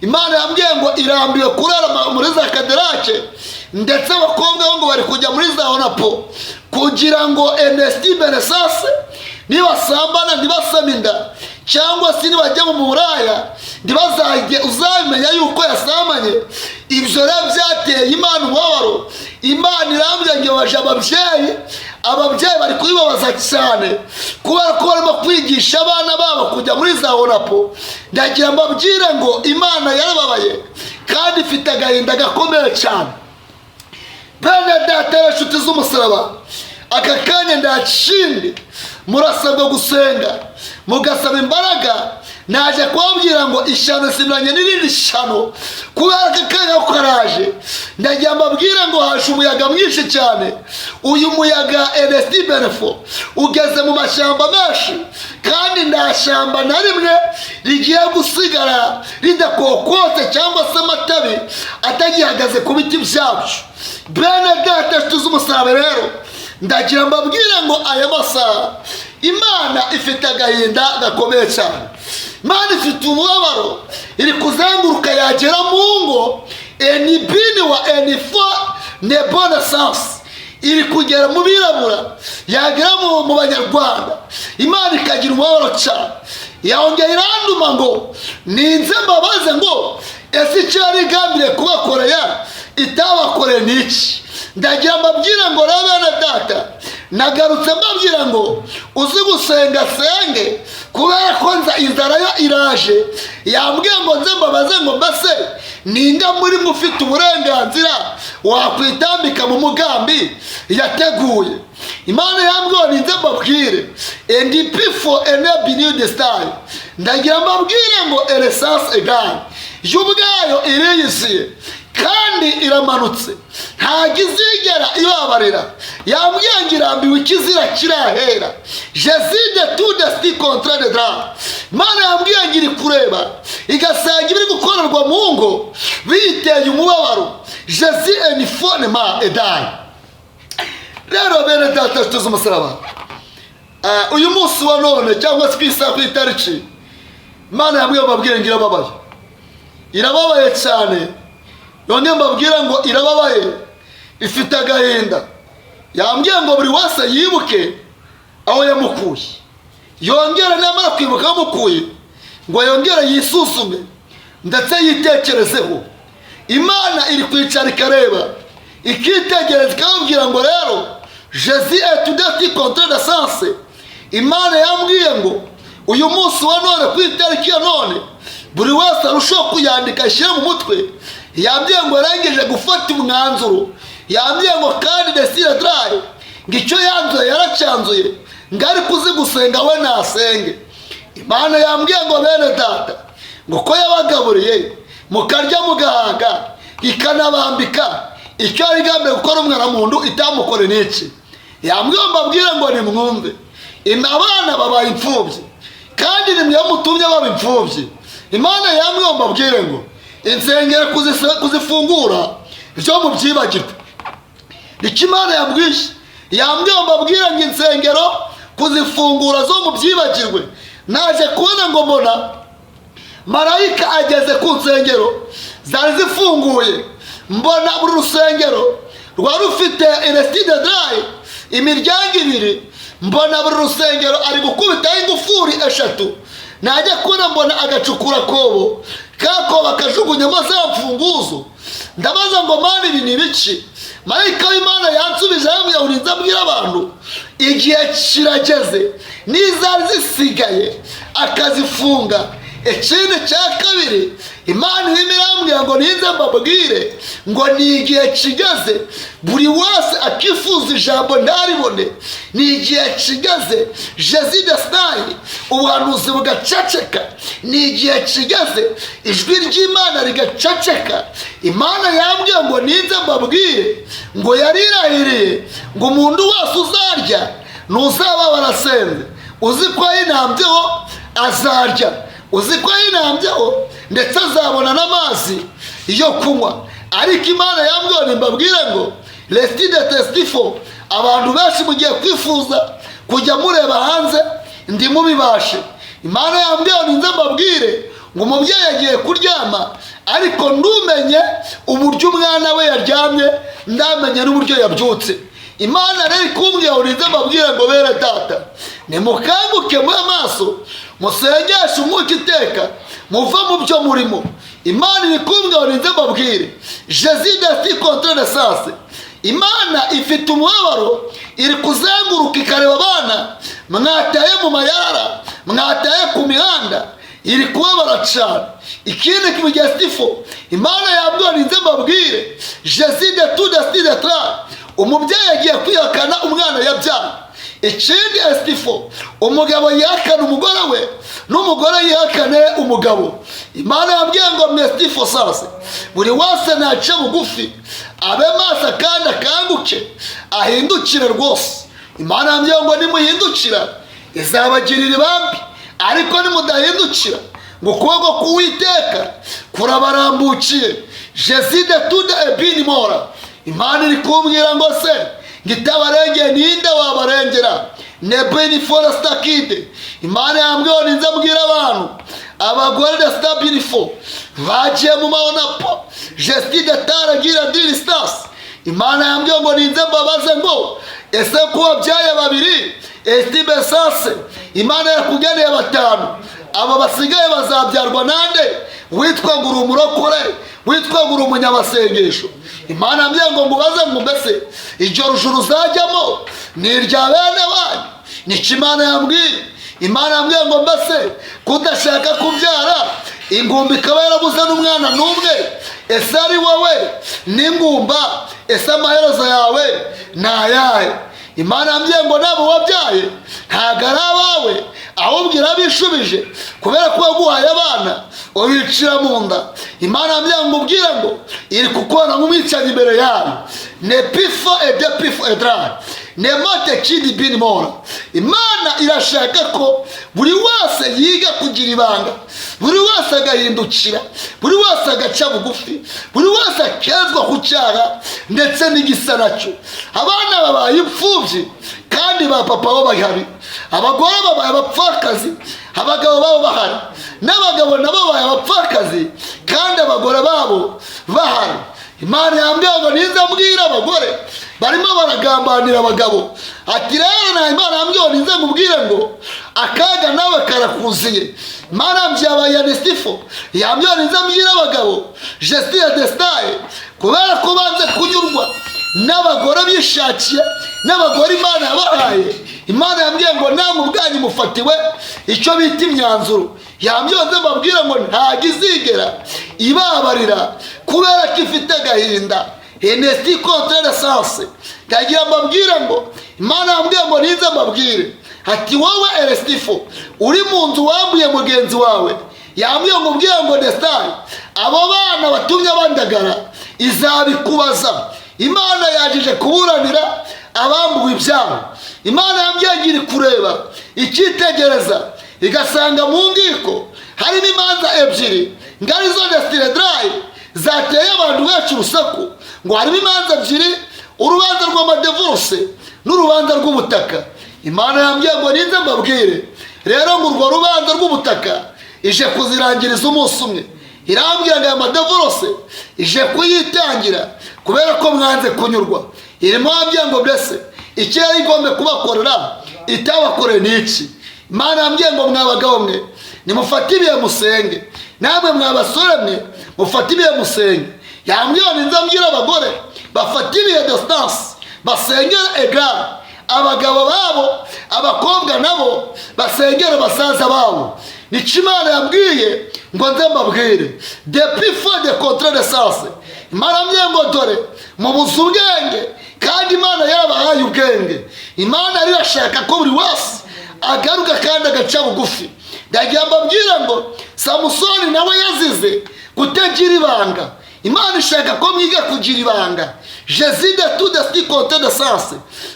Imana yambwiye ngo irambiwe kurara muri za kaderake, ndetse abakobwa bo ngo bari kujya muri za onapo, kugira ngo Ernest Benesase nibasambana ntibasame inda, cyangwa se nibajya mu buraya ntibazajye uzabimenya yuko yasamanye. Ibyo rero byateye Imana umubabaro. Imana irambwira ngo baje ababyeyi bari kubibabaza cyane, kubera ko barimo kwigisha abana babo kujya muri za onapo. Ndagira mbabwire ngo Imana yarababaye kandi ifite agahinda gakomeye cyane. Bene data nshuti z'umusaraba, aka kanya ndakindi murasabwa gusenga, mugasaba imbaraga naje kubabwira ngo ishano simranye n'irindi shano kubera ko akaga karaje. Ndagira mbabwire ngo haje umuyaga mwinshi cyane. Uyu muyaga LSD benefo ugeze mu mashyamba menshi, kandi nta shyamba na rimwe rigiye gusigara ridakokotse cyangwa se amatabi atagihagaze ku biti byabyo. Bene data tuzi umusaraba rero, ndagira mbabwire ngo aya masaha Imana ifite agahinda gakomeye cyane. Imana ifite umubabaro, iri kuzenguruka yagera mu ngo enibini wa enifo nebone sansi, iri kugera mu birabura yagera mu banyarwanda. Imana ikagira umubabaro cyane. Yongera iranduma ngo ninze mbabaze ngo ese icyo yari igambiriye kubakorera itabakoreye n'iki? Ndagira mbabwire ngo rero bene data, nagarutse mbabwira ngo uzi gusenga senge, kubera ko inzara yo iraje. Yambwiye ngo nze mbabaze ngo mbese ninga muri mufite uburenganzira wakwitambika mu mugambi yateguye. Imana yambwiye ninze mbabwire NDP for enable new style. Ndagira mbabwire ngo eresance egal y'ubwayo iriyisiye kandi iramanutse, ntabwo izigera ibabarira. Yambwiye ngo irambiwe ikizira kirahera. Jeside tude sti contre de dra. Imana yambwiye ngo iri kureba igasanga ibiri gukorerwa mu ngo biteye umubabaro. Jesi enifone ma edai. Rero bene data tuzi umusaraba, uyu munsi wa none cyangwa se ku isaha ku itariki, Imana yambwiye mbabwire ngo irababaye. Irababaye cyane. Yongeye mbabwira ngo irababaye, ifite agahinda. Yambwiye ngo buri wese yibuke aho yamukuye. Yongere namara kwibuka amukuye ngo yongere yisuzume ndetse yitekerezeho. Imana iri kwicara ikareba ikitegereza ikababwira ngo rero Jésus est tout de contre de sens. Imana yambwiye ngo uyu munsi wa none ku itariki ya none buri wese arushaho kuyandika ashyire mu mutwe. Yambwiye ngo yarengeje gufata umwanzuro. Yambwiye ngo kandi desire dry ngo icyo yanzuye yaracyanzuye, ngo ari kuzi gusenga we nasenge. Imana yambwiye ngo bene data ngo ko yabagaburiye mukarya mugahaga ikanabambika, icyo ari gambe gukora umwana muntu itamukore n'iki. Yambwiye mbabwire ngo nimwumve, abana babaye imfubyi kandi nimwe mutumye baba imfubyi. Imana yambwiye mbabwire ngo insengero kuzifungura byo mu byibagirwe. Icyo Imana yambwiye, yambwiye mbabwire ngo insengero kuzifungura zo mu byibagirwe. Naje kubona ngo mbona marayika ageze ku nsengero zari zifunguye. Mbona buri rusengero rwari rufite Elestide dry imiryango ibiri. Mbona buri rusengero ari gukubitaho ingufuri eshatu. Najya kubona mbona agacukura kobo, kako bakajugunyamo za mfunguzo. Ndabaza ngo Mana ibi ni ibiki? Marayika w'Imana yansubije hamwe urinze abwira abantu igihe kirageze n'izari zisigaye akazifunga. Ikindi cya kabiri, Imana irimo irambwira ngo ninze mbabwire ngo ni igihe kigeze buri wese akifuza ijambo ntaribone. Ni igihe kigeze Jésus de Style ubuhanuzi bugaceceka. Ni igihe kigeze ijwi ry'Imana rigaceceka. Imana yambwiye ngo ninze mbabwire ngo yarirahiriye ngo umuntu wese uzarya ntuzaba warasenze. Uzi ko yinambyeho azarya, uzi ko yinambyeho ndetse azabona n'amazi yo kunywa. Ariko Imana yambwiye mbabwire ngo Lestide testifo, abantu benshi mugiye kwifuza kujya mureba hanze ndi mubibashe. Imana yambwiye ninze mbabwire ngo umubyeyi agiye kuryama ariko ndumenye uburyo umwana we yaryamye, ndamenye n'uburyo yabyutse. Imana rero ikumbwiye ninze mbabwire ngo bere data nimukanguke mu amaso musengeshe umwuka iteka muva mu byo murimo. Imana iri kumbwiye ninze mbabwire Jésus de contre de sens. Imana ifite umubabaro, iri kuzenguruka ikareba abana mwataye mu mayara, mwataye ku mihanda, iri kubabara cyane. Ikindi kimugestifo, Imana yabwiye ninze mbabwire Jésus de tout de style umubyeyi agiye kwihakana umwana yabyaye. ikindi esitifo umugabo yihakane umugore we n'umugore yihakane umugabo. Imana yambwiye ngo mwesitifo sase buri wese nace bugufi abe maso kandi akanguke ahindukire rwose. Imana yambwiye ngo nimuhindukira izabagirira ibambi, ariko nimudahindukira ngo ukuboko k'Uwiteka kurabarambukiye. jeside tude ebini mora. Imana iri kumbwira ngo se ngitabarengeye ninde wabarengera? nebeni foresta kide. Imana yambwiye ninze mbwira abantu abagore de stabilifo bagiye mu maonapo jeside taragira diristas. Imana yambwiye ngo ninze mbabaze ngo ese kuba byaye babiri esitibe sase Imana yakugeneye batanu, aba basigaye bazabyarwa nande? Witwa ngo uri umurokore, witwa ngo uri umunyamasengesho. Imana yambwiye ngo mubaze ngo mbese iryo rujuru uzajyamo ni irya bene wanyu? Nicyo Imana yambwiye. Imana yambwiye ngo mbese kudashaka kubyara ingumba ikaba yarabuze n'umwana n'umwe, ese ari wowe n'ingumba, ese amaherezo yawe ni ayahe? Imana yambwiye ngo nabo wabyaye ntabwo ari abawe, ahubwo irabishubije kubera ko waguhaye abana ubicira mu nda. Imana yambwiye ngo ubwire ngo iri kukubona nk'umwicanyi imbere yawe. nepifo edepifo edrani nemote kidi bini mora. Imana irashaka ko buri wese yiga kugira ibanga, buri wese agahindukira, buri wese agaca bugufi, buri wese akezwa ku cyaha ndetse n'igisa nacyo. Abana babaye imfubyi kandi ba papa bo bahari, abagore babaye abapfakazi, abagabo babo bahari, n'abagabo nabo babaye abapfakazi kandi abagore babo bahari. Imana yambwiye ngo niza mbwira abagore barimo baragambanira abagabo ati rero na Imana yambwiye ngo niza mubwire ngo akaga nawe karakuziye. Imana yambwiye anestifo yambwiye ngo niza mbwira abagabo gestia destaye kubera ko banze kunyurwa n'abagore bishakiye n'abagore Imana yabahaye. Imana yambwiye ngo namwe ubwanyu mufatiwe icyo bita imyanzuro. Yambwiye ngo mbabwire ngo ntabwo izigera ibabarira kubera ko ifite agahinda. Enesti kontrere sanse kagira mbabwire ngo Imana yambwiye ngo nize mbabwire ati wowe erestifo uri mu nzu wambuye mugenzi wawe. Yambwiye ngo ubwire ngo destaye abo bana batumye bandagara izabikubaza. Imana yagije kuburanira abambuwe ibyabo. Imana yambwiye ngo iri kureba icyitegereza igasanga mu ngiko harimo imanza ebyiri ngari zo destire dry zateye abantu benshi urusaku, ngo harimo imanza ebyiri, urubanza rw'amadevorce n'urubanza rw'ubutaka. Imana yambwiye ngo ninze mbabwire rero ngo urwo rubanza rw'ubutaka ije kuzirangiriza umunsi umwe. Irambwira ngo aya madevorce ije kuyitangira kubera ko mwanze kunyurwa. Irimo yambwiye ngo mbese icyo yari igombe kubakorera itabakoreye n'iki. Imana yambwiye ngo mwabagabo mwe nimufate ibihe musenge, namwe mwabasore mwe mufate ibihe musenge. Yambwiye ngo ninze mbwira abagore bafate ibihe distance basengera egare abagabo babo, abakobwa nabo basengera basaza babo. Nicyo Imana yambwiye ngo nze mbabwire depuis fin de contrat de sase. Imana yambwiye ngo dore mubuze ubwenge kandi Imana yabahaye ubwenge. Imana irashaka ko buri wese agaruka kandi agaca bugufi. Ndagira mbabwira ngo Samusoni nawe yazize kutagira ibanga. Imana ishaka ko mwiga kugira ibanga. Jeside tout de compte de sens.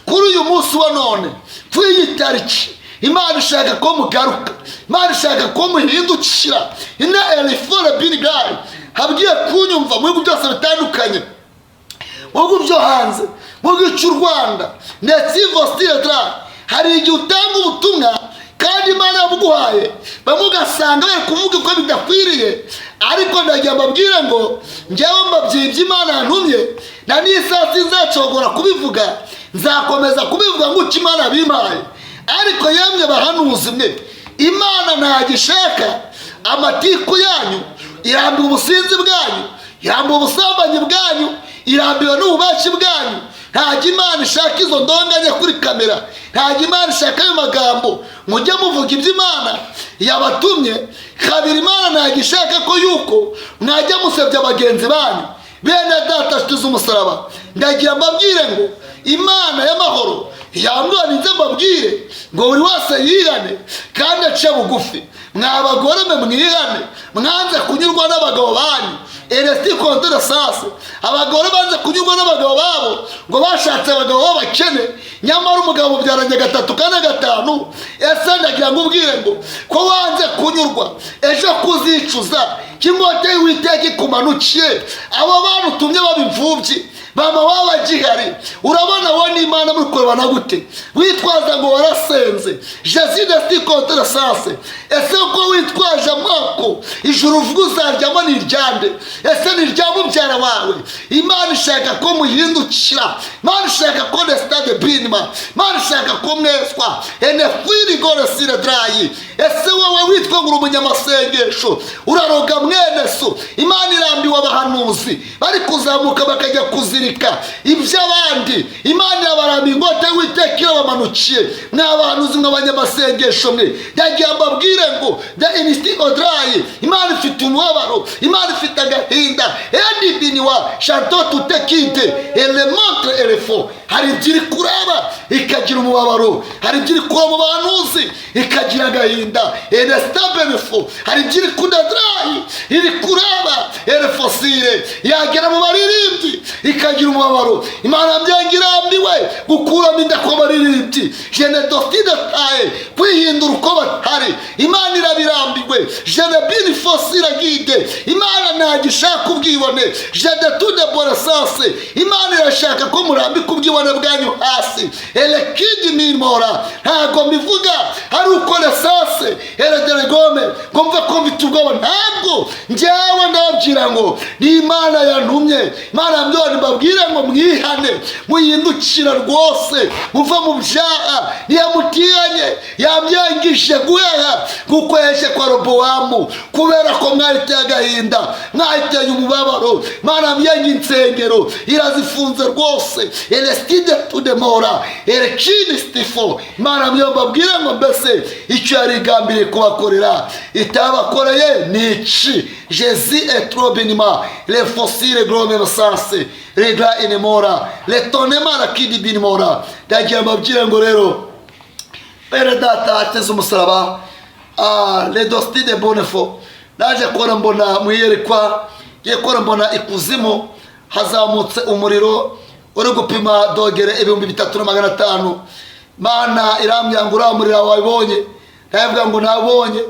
Kuri uyu munsi wa none tw'iyi tariki Imana ishaka ko mugaruka. Imana ishaka ko muhindukira. Ina elifore binigari habwiye kunyumva mu bihugu byose bitandukanye, mu bihugu byo hanze, mu gihugu cy'u Rwanda ndetse ivositira hari igihe utanga ubutumwa kandi Imana yabuguhaye bamwe ugasanga bari kuvuga ko bidakwiriye. Ariko ndagira mbabwire ngo njyewe mbabyibye Imana yantumye na n'isaha sinzacogora kubivuga, nzakomeza kubivuga nk'uko Imana yabimpaye. Ariko yemwe bahanuzi mwe, Imana ntagishaka amatiku yanyu, irambiwe ubusinzi bwanyu, irambiwe ubusambanyi bwanyu, irambiwe n'ububashi bwanyu. Ntabwo Imana ishaka izo ndonganya kuri kamera, ntabwo Imana ishaka ayo magambo mujye muvuga ibyo Imana yabatumye. Kabiri Imana ntabwo ishaka ko yuko mwajya musebya bagenzi banyu. Bene data nshuti z'umusaraba, ndagira mbabwire ngo Imana y'amahoro yambwira ninze mbabwire ngo buri wese yihane kandi ace bugufi. Mwa bagore mwe mwihane, mwanze kunyurwa n'abagabo banyu. Eresti kontere sase abagore banze kunyurwa n'abagabo babo ngo bashatse abagabo b'abakene, nyamara umugabo byaranye 3 4 5. Ese ndagira ngo ubwire ngo ko wanze kunyurwa ejo kuzicuza kingote witeke kumanukiye. Abo bantu tumye babimfubyi mama wawe gihari. Urabona wone Imana muri kurebana gute witwaza ngo warasenze Jésus de kontere sase. Ese ko witwaje amako ijuru uvuga uzaryamo niryande? Ese niryamo byara wawe? Imana ishaka ko muhindukira, Imana ishaka ko stade binima, Imana ishaka ko mweswa ene firi gore sire drayi. Ese wowe witwa ngo umunyamasengesho uraroga mwene so. Imana irambiwe abahanuzi bari kuzamuka bakajya kuzirika iby'abandi. Imana yabarambi ingote witekera bamanukiye n'abahanuzi nk'abanyamasengesho mwe. Yagiye mbabwire ngo the instinct odrayi. Imana ifite umubabaro, Imana ifite agahinda. Edi biniwa chanto tutekide elementre elefo. Hari ibyiri kuraba ikagira umubabaro, hari ibyiri kuba mu bahanuzi ikagira agahinda. Enestabelefo hari ibyiri kudadrayi iri kuraba elefosire yagera mu baririmbyi ikagira umubabaro. Imana byangirambiwe gukuramo inda ko baririmbyi genetostide taye kwihindura uko batari. Imana irabirambiwe jene bini fosira gide. Imana ntagishaka ubwibone jede tude boresase. Imana irashaka ko murambika ubwibone bwanyu hasi. Elekidi mimora ntago mbivuga hari uko lesase erederegome ngo mve ko mfite ubwoba. Ntabwo njyewe ndababwira ngo ni Imana yantumye. Imana mbyo mbabwire ngo mwihane muyindukira rwose muva mu byaha. Ntiyamutiyanye yamyangishe guheha gukweshe kwa Robowamu kubera ko mwahiteye agahinda, mwahiteye umubabaro. Imana myangi insengero irazifunze rwose. Elestide tudemora erekini stifo. Imana myo mbabwire ngo mbese icyo yarigambiriye kubakorera itabakoreye nici. Jésus est trop bénima les fossiles glome basanse regra enemora letonema la kidi binimora. Ndagiye mbabwire ngo rero pere data ateze umusaraba le dosti de bonefo. Naje kora mbona muyerekwa ye kora mbona ikuzimu hazamutse umuriro uri gupima dogere 3500. Mana iramyangura umuriro wabonye ndavuga ngo nabonye.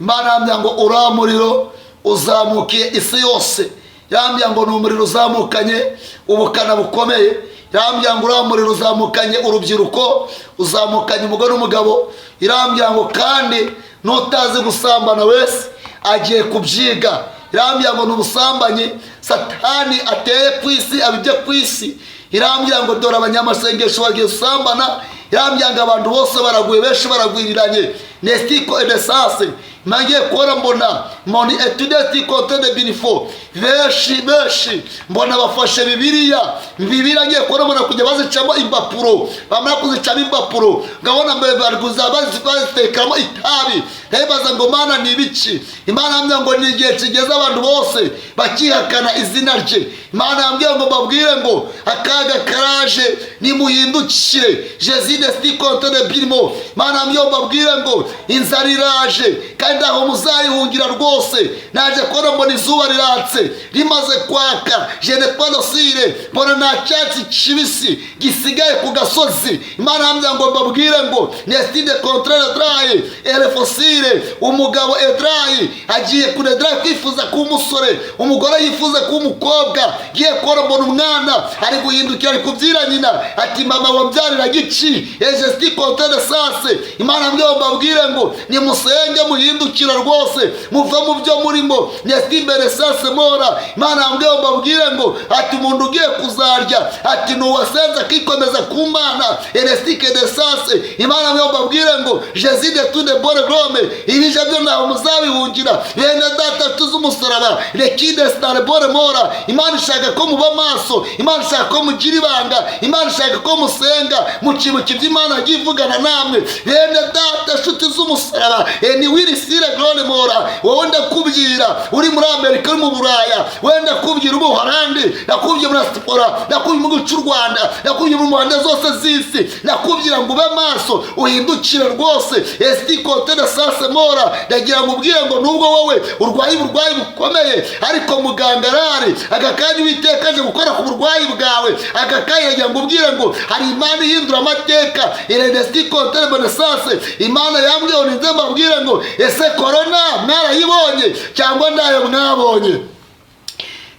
Imana yambya ngo uramuriro uzamukiye isi yose. Yambya ngo ni umuriro uzamukanye ubukana bukomeye. Yambya ngo uramuriro uzamukanye urubyiruko, uzamukanye umugore n'umugabo. Irambya ngo kandi nutazi gusambana wese agiye kubyiga. Irambya ngo n'ubusambanyi Satani ateye ku isi abijye ku isi. Irambya ngo dore abanyamasengesho bagiye gusambana. Irambya ngo abantu bose baraguye, benshi baragwiriranye. Nestiko edesase mange kora mbona moni etudeti kontene binifo benshi mbona bafashe Bibiliya ngiye kora mbona kujya bazicamo impapuro. Bamara kuzicamo impapuro ngabona mbere bari kuzabazitekamo itabi. Ndabaza ngo Mana ni ibiki? Imana yambwiye ngo ni igihe kigeze abantu bose bakihakana izina rye. Imana yambwiye ngo babwire ngo akaga karaje nimuhindukire. Jésus de kontene binimo. Imana yambwiye ngo babwire ngo inzara iraje kandi aho muzayihungira rwose. Naje kora mbona izuba riratse rimaze kwaka jene panosire mbona nta cyatsi kibisi gisigaye ku gasozi. Imana yambwiye ngo babwire ngo nestide contraire draye elefosire umugabo edrayi agiye kunedrayi kwifuza ku musore, umugore yifuza ku mukobwa. Giye kora mbona umwana ari guhindukira ari kubyira nyina ati mama wambyarira gici ejesti contraire sase. Imana yambwiye ngo babwire ngo nimusenge muhindukira rwose muva mu byo murimo nestimbere sase mora. Imana yambwiye ngo babwire ngo ati umuntu ugiye kuzarya ati nuwasenza kikomeza ku Mana elestike de sase. Imana yambwiye ngo babwire ngo Jésus de tout de bonne glome ibije byo naho muzabihungira. Bene data tuzumusaraba lekide stare bore mora. Imana ishaka ko muba maso, Imana ishaka ko mugira ibanga, Imana ishaka ishaka ko musenga mukibuka ibyo Imana yagiye ivugana namwe. Bene data nshuti z'umusaraba, ni wirisire glone mora, wowe ndakubwira uri muri Amerika, uri mu Buraya, wowe ndakubwira uri mu Buholandi, ndakubwira muri Sipora, ndakubwira mu gihugu cy'u Rwanda, ndakubwira mu mpande zose z'isi, ndakubwira ngo ube maso uhindukire rwose. Esti kote de sase mora, ndagira ngo ubwire ngo nubwo wowe urwaye uburwayi bukomeye, ariko muganga arari aka kanya Uwiteka aje gukora ku burwayi bwawe. Aka kanya ndagira ngo ubwire ngo hari Imana ihindura amateka. Esti kote de bonesase, Imana yambwiye ngo ninze mbabwire ngo ese korona mwarayibonye cyangwa ndayo mwabonye?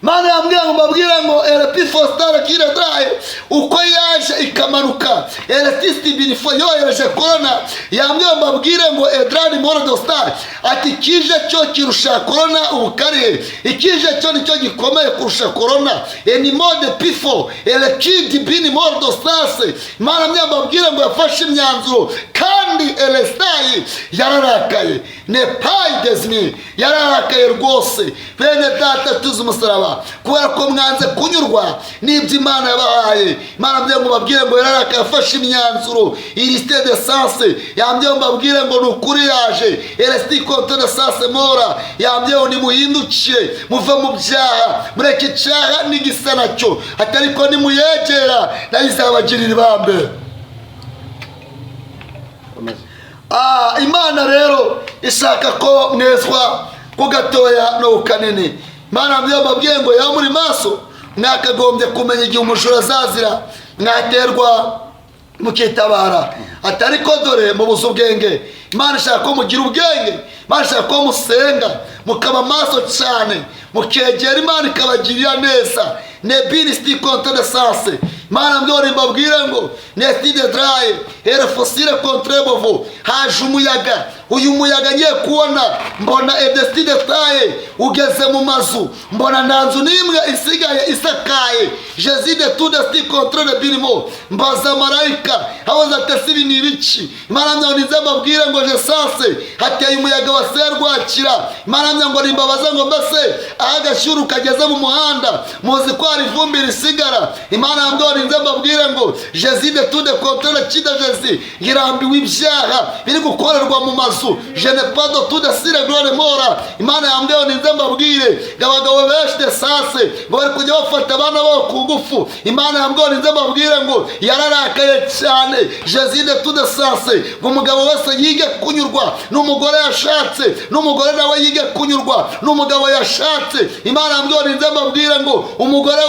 Mana yambwiye ngo mbabwire ngo LP Fostar kire draye uko yaje ikamanuka electricity binifo yohereje corona. Yambwiye mbabwire ngo Edrani Moro Star ati kije cyo kirusha corona ubukare, ikije cyo nicyo gikomeye kurusha corona. Eni mode pifo electricity bini Moro Star. Mana yambwiye mbabwire ngo yafashe imyanzuro kandi Elestai yararakaye, Nepai Desmi yararakaye rwose. Bene data tuzumusaraba, kubera ko mwanze kunyurwa n'ibyo Imana yabahaye. Imana yambwiye ngo babwire ngo yararakaye yafashe imyanzuro. Iriste de sanse yambwiye ngo babwire ngo nukuri yaje. Elesti konte de sanse mora yambwiye ngo nimuhindukire muve mu byaha, mureke icyaha n'igisa nacyo, atari ko nimuyegera nayo izabagirira ibambe. Imana rero ishaka ko mwezwa ku gatoya no kanini. Imana mbabwiye ngo ya muri maso mwakagombye kumenya igihe umujura azazira, mwaterwa mukitabara. Atari ko dore mubuze ubwenge. Imana ishaka ko mugira ubwenge, Imana ishaka ko musenga mukaba maso cyane, mukegera Imana ikabagirira neza. Nebini sti konte de sanse. Imana mbabwire ngo nesti de draye ere fosile contre bovo haje umuyaga. Uyu muyaga ngiye kubona mbona edesti de taye ugeze mu mazu, mbona ntanzu nimwe isigaye isakaye. Jésus de tout desti contre le binimo mbaza marayika abaza atasi ibi ni ibiki. Imana mbabwire ngo je sanse hateye umuyaga wa serwakira. Imana ngo nimbabaza ngo mbese ahagashyuru kageze mu muhanda muzi ko hari ivumbi risigara. Imana mbabwire ngo Jésus de tout de contre le kida Jésus yirambiwe ibyaha biri gukorerwa mu mazu. Je ne pas de tout de sire glone mora. Imana yambwiye ngo ninze mbabwire abagabo benshi de sanse ngo bari kujya bafata abana babo ku ngufu. Imana yambwiye ngo ninze mbabwire ngo yararakaye cyane. Jésus de tout de sanse ngo umugabo wese yige kunyurwa n'umugore yashatse, n'umugore nawe yige kunyurwa n'umugabo yashatse. Imana yambwiye ngo ninze mbabwire ngo umugore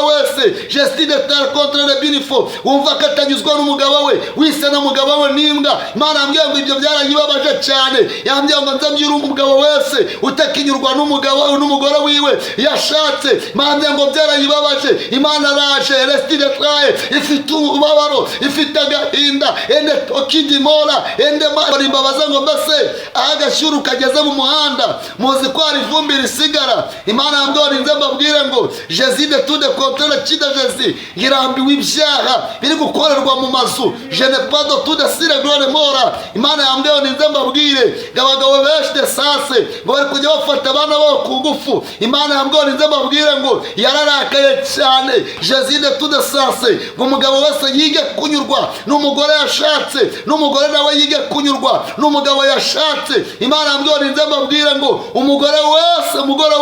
wese Jésus de terre contre le binifo wumva ko atanyuzwa n'umugabo we, wise n'umugabo we n'imbwa. Imana yambwiye ngo ibyo byarayibabaje cyane. Yambwiye ngo nzambyira umugabo wese utakinyurwa n'umugore wiwe yashatse. Imana yambwiye ngo byarayibabaje. Imana araje Elesti de traye ifite ubabaro, ifite agahinda. Ende okindi mora ende imbabaza ngo mbese ahagashyuru kageze mu muhanda muzi ko hari ivumbi risigara. Imana yambwiye ngo ninze mbabwire ngo Jésus de tout de contre le kida Jésus yirambiwe ibyaha biri gukorerwa mu mazu. Je ne pas de tout de sire glone mora. Imana yambwiye ngo ninze mbabwire abagabo benshi de sanse ngo bari kujya bafata abana babo ku ngufu. Imana yambwiye ngo ninze mbabwire ngo yararakaye cyane. Jésus de tout de sanse ngo umugabo wese yige kunyurwa n'umugore yashatse, n'umugore nawe yige kunyurwa n'umugabo yashatse. Imana yambwiye ngo ninze mbabwire ngo umugore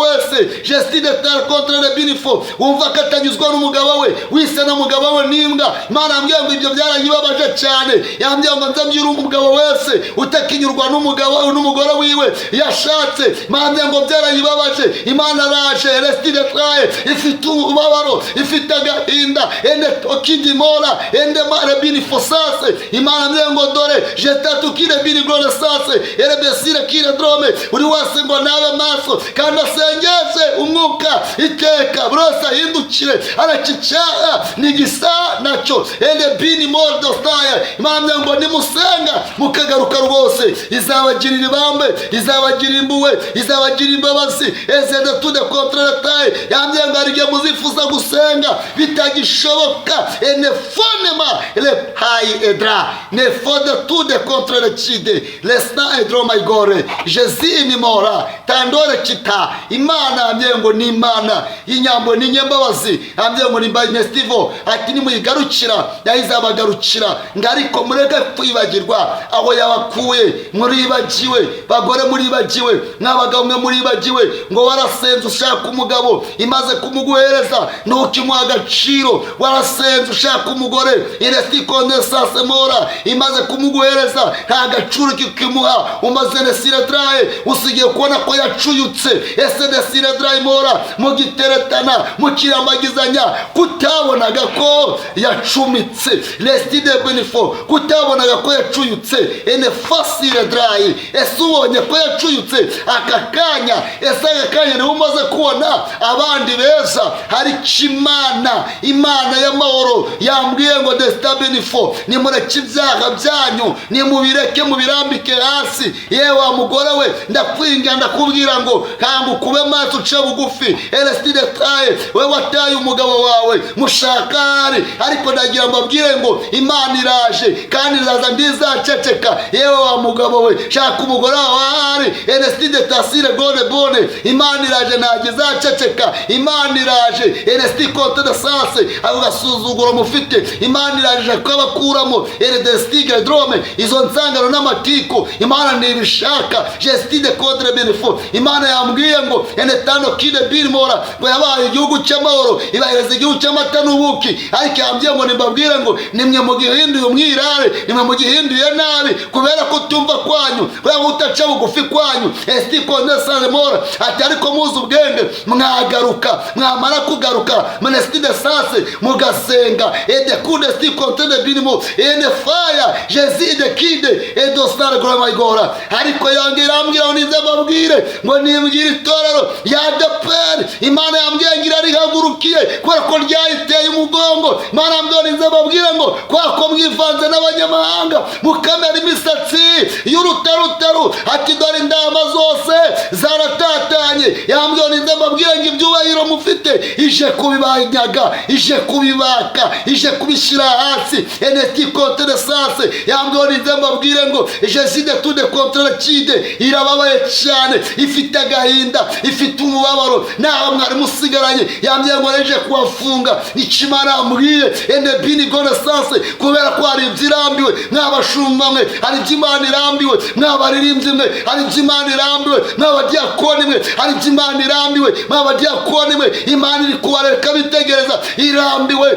wese Jésus de terre contre le binifo wumva ko atanyuzwa n'umugabo we, wise n'umugabo we n'imbwa. Imana yambwiye ngo ibyo byarayibabaje cyane. Yambwiye ngo nzambyira umugabo wese utakinyurwa n'umugore wiwe yashatse. Imana yambwiye ngo byarayibabaje. Imana araje Elesti de traye ifite ubabaro, ifite agahinda. Ende okindi mora ende mare binifo sase. Imana yambwiye ngo dore je tatukire bini glone sase ere besire kire drome uri wase ngo nabe maso kandi asengeze umwuka iteka brosa hindukire arakicaha nigisa nacyo ende bini Moro Star. Imana ngo nimusenga mukagaruka bose izabagirira ibambe, izabagirira impuhwe, izabagirira imbabazi. Ezede tude kontrataye yambye ngo arige muzifuza gusenga bitagishoboka ene fonema le hayi edra ne fode tude kontracide lesna edro my gore jezini mora tandore kita imana yambye ngo ni imana y'inyambo n'inyembabazi yambye ngo ni Nestivo ati nimuyigarukira yahizabagarukira ngariko mureke kwibagirwa aho yabakuye muribagiwe bagore muribagiwe n'abagabo mwe muribagiwe ngo warasenze ushaka umugabo imaze kumuguhereza ntukimuha agaciro warasenze ushaka umugore iresti kondesase mora imaze kumuguhereza nta gaciro kikimuha umaze nesire draye usigiye kubona ko yacuyutse ese nesire draye mora mugiteretana mukiramagizanya kutabonaga ko yacumitse resti de benefo kutabonaga ko yacuyutse ene fasire draye ese ubonye ko yacuyutse akakanya ese akakanya niwe umaze kubona abandi beza hari kimana imana y'amahoro yambwiye ngo desita benefo nimureke ibyaha byanyu nimubireke mubirambike hasi yewe wa mugore we ndakwinga ndakubwira ngo kanga ukube maso uce bugufi resti de taye we wataye umugabo wawe mushakari ariko ndagira mbabwire ngo imana iraje kandi iraza ndizaceceka yewe wa mugabo we shaka umugore wawe resti de tasire gone bone imana iraje ntagizaceceka imana iraje resti kote de sase ako gasuzuguro mufite imana iraje kubakuramo destige drome izo nsangano n'amatiko imana ntibishaka gesti de kodre benefo imana yambwiye ngo enetano kide birmora ngo yabaye igihugu cy'amahoro ibahereza igihugu cy'amata n'ubuki ariko yambwiye ngo nimbabwire ngo nimwe mugihinduye umwirare nimwe mugihinduye nabi kubera ko tumva kwanyu kubera ko utaca bugufi kwanyu esti kondesane mora ati ariko muzi ubwenge mwagaruka mwamara kugaruka manesti de sase mugasenga ede kude sti kontene binimo ene faya jezide kide edo star grama igora ariko yangira ambwira nize babwire ngo nimbwire itorero ya depere imana yambwiye ngira rihagurukiye kubera ko ryayiteye umugongo imana yambwiye nize babwire ngo kwako mwivanze n'abanyamahanga mukamera imisatsi y'urutarutaru ati dore indama zose zaratatanye yambwiye nize babwire ngo ibyubahiro mufite ije kubibanyaga ije kubibaka ije kubishyira hasi eneti konteresase yambwiye nize mbabwire ngo jeside tude kontracide irababaye cyane ifite agahinda ifite umubabaro naho mwari musigaranye yambwiye ngo neje kubafunga ikimana ambwiye ende bini gone sanse kubera ko hari ibyirambiwe mwabashumba mwe hari iby'imana irambiwe mwabaririmbyi mwe hari iby'imana irambiwe mwabadiyakoni mwe hari iby'imana irambiwe mwabadiyakoni mwe imana iri kubareka bitegereza irambiwe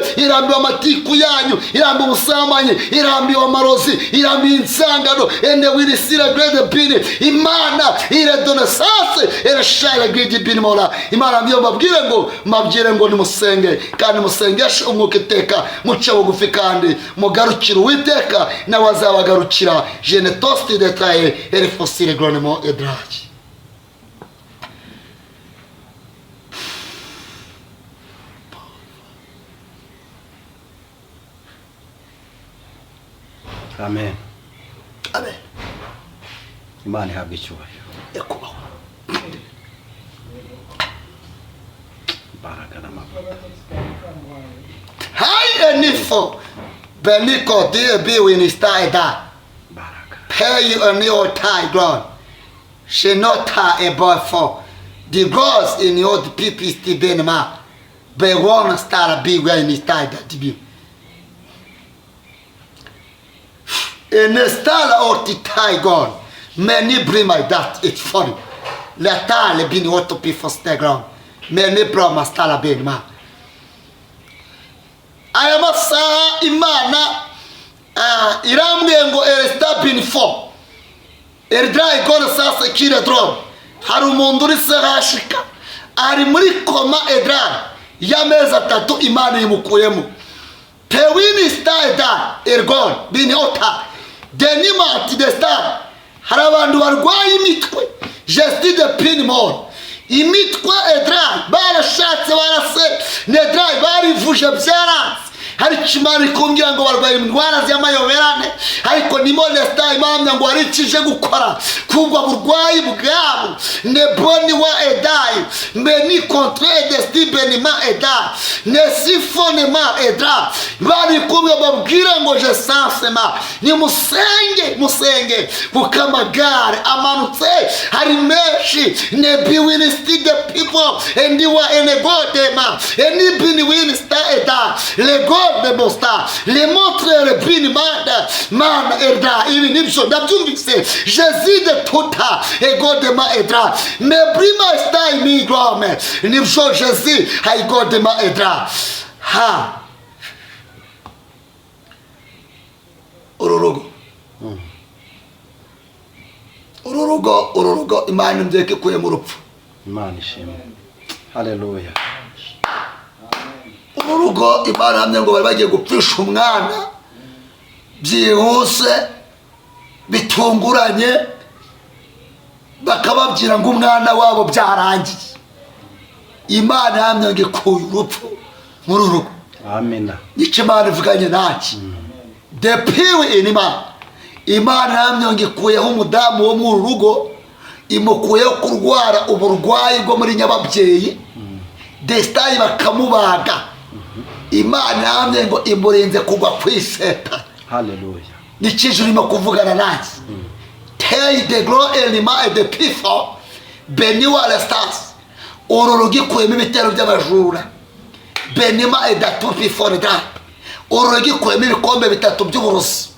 amatiku yanyu irambiwe ubusamanye irambiwe amarozi irambiwe insangano ende wirisira grade bini imana iredone sase erashara grade bini mora imana mbiyo mabwire ngo nimusenge kandi musengeshe umwuka iteka muce bugufi kandi mugarukira uwiteka nawe azabagarukira jene tosti detaye erifosire gronemo edraki. Amen. Amen. Imana ihabwe icyubahiro. Ekubaho. Imbaraga n'amavuta. Hai enifo beniko diye winista Imbaraga. pay you a new tie ground she not a boy for the girls in your people still been ma be one star be where in tie that be in a star or the tie gone many bring my that it's funny la tale been what to be for the ground many brought my star been ma aya masaha imana irambwiye ngo eresta bin fo erdrai gone sasa kira drone hari umuntu uri serashika ari muri koma edra y'amezi 3 imana yimukuyemo pewini staida ergon bin ota denima ati de star hari abantu barwaye imitwe gesti de pinmore imitwe edra barashatse barase nedra barivuje byaranze hari kimana ikumbwira ngo barwaye indwara z'amayoberane ariko nimone sta imana ngo arikije gukora kubwa burwayi bwabo ne boni wa edai meni contre de stibenima edai ne sifonema edra bari kumwe babwira ngo je sansema ni musenge bukamagare amanutse hari meshi ne biwinisti the people and you are in a god ma and bini winista eda le god de bosta le montre le bini man eda ibi nibyo ndabyumvise Jésus de tota e god ma edra me prima sta mi grome nibyo Jésus hay god ma edra ha ururugo imana ndeke kuye mu rupfu imana ishimwe haleluya ururugo imana hamwe ngo bari bagiye gupfisha umwana byihuse bitunguranye bakababwira ngo umwana wabo byarangiye imana hamwe ngo ikuye urupfu mu rurugo amena nicyo imana ivuganye naki depiwe imana hamwe ngo ikuyeho umudamu wo mu rugo imukuyeho kurwara uburwayi bwo muri nyababyeyi desitayi bakamubaga imana hamwe ngo imurinze kugwa ku iseta haleluya nikije urimo kuvugana nanjye tey de gro elima de pifo beniwa restas uru rugikuyemo ibitero by'abajura benima edatupi for that uru rugikuyemo ibikombe bitatu by'uburozi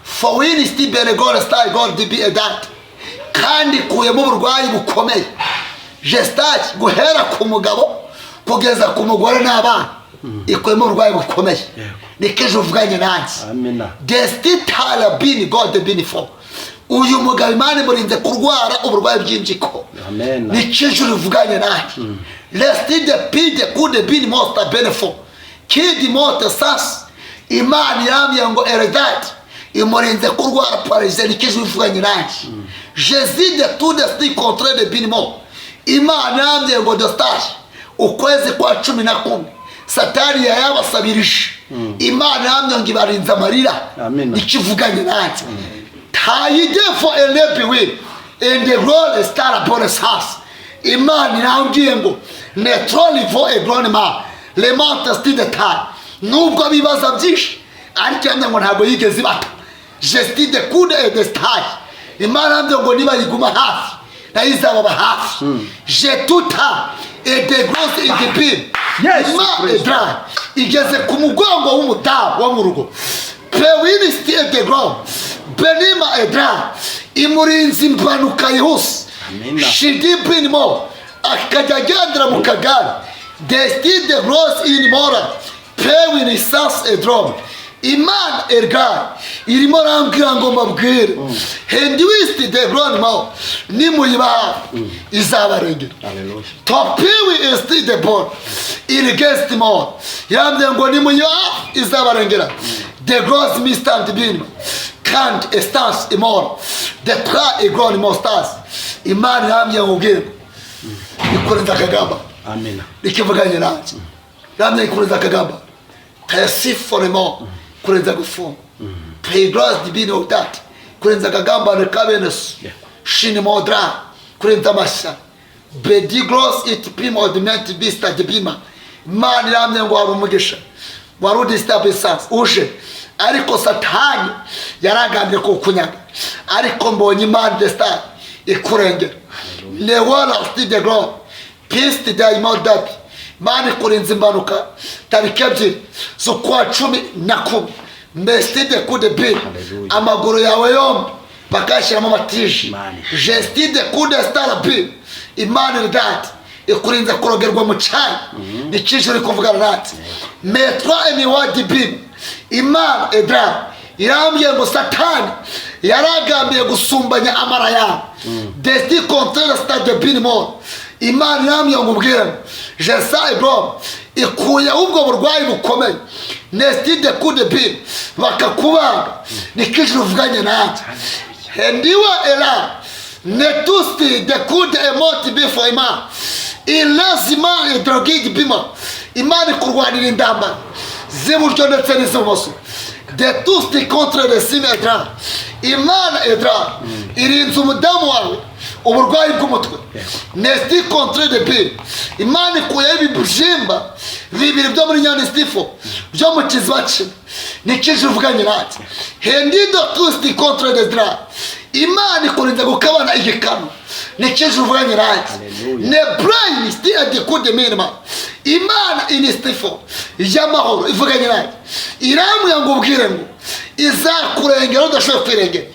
for win sti bene god star god be that kandi kuyemo uburwayi bukomeye gestage guhera ku mugabo kugeza ku mugore n'abana ikuyemo uburwayi bukomeye nikije uvuganye nanjye amena destitala bini god bini for uyu mugabo imana murinze kurwara uburwayi bw'injiko amena nikije uvuganye nanjye resti de pide kude bini most benefit kidi mote sas imana yamye ngo eredati imurinze kurwara pararize nikije uvuganye nanjye Jésus de tout de sti contre de binimo imana yamye ngo dostage ukwezi kwa 11 satani yabasabirije imana yamye ngo ibarinze amarira nikivuganye nanjye tayide for elebi we in the role star bonus house imana yambwiye ngo netroli for a grown man le monte sti de taille nubwo bibaza byinshi ariko yamye ngo ntabwo yigeze bata Jésus de coude et de stage imana ngo niba yiguma hafi nayizaba hafi je tuta et de grosse idipine ma edra igeze ku mugongo w'umutabu wo mu rugo pewini stie de gros benima edra imurinzi impanuka yose shidipine mo akajya agendera mu kagari desti de grosse inimora pewini sas edrom imana erga irimo rambwira ngo mbabwire hendi wisti de grand mao nimuyiba izabarengera topiwi esti de bon il guest mo yambye ngo nimuyiba izabarengera de gross mistant bin can't estance imor de tra e grand mostas imana yambye ngo ubwire ikoreza kagamba amena ikivuganye nanjye yambye ikoreza kagamba tayasifonemo kurenza gufunga playgrass dibino that kurenza kagamba ne kabenes shini modra kurenza masha bedi gross it primo de ment bista de bima man yamye ngo arumugisha warudi stabilisance uje ariko satani yaragambye ko kunyaga ariko mbonye man de star ikurengera le wala sti de gro piste de imodabi mani kurinze imbanuka tariki ebyiri z'ukwa 10 mbese de kude bi amaguru yawe yombi bakashyiramo amatije gesti de kude star bi imana that ikurinze kurogerwa mu cyane nikije uri kuvugana nati metra emiwadi bi imana edra irambye ngo satani yaragambiye gusumbanya amara yawe desti contre star de bin mo imana yamye ngo ubwire je sais bro ikuye ubwo burwayi bukomeye nesti de coup de bin bakakubaga nikije uvuganye nanjye hendiwa era netusti de coup de emoti before ima ilazima drogi bima imana kurwanira indamba z'iburyo ndetse n'iz'ibumoso. De tous tes contre les signes aidera. Imana aidera. Irinze umudamu wawe uburwayi bw'umutwe. Nesti contre de pire. Imana ikuyeho ibibyimba bibiri byo muri nyanistifo byo mu kiziba cye. Nikije uvuganye natwe. Hendido tous tes contre des draps. Imana ikurinze gukabana igikano. Nikije uvuganye natwe. Ne brain sti adikude minima. Imana inistifo y'amahoro ivuganye natwe. Iramwe ngo ubwire ngo izakurengera udashobora kwirengera.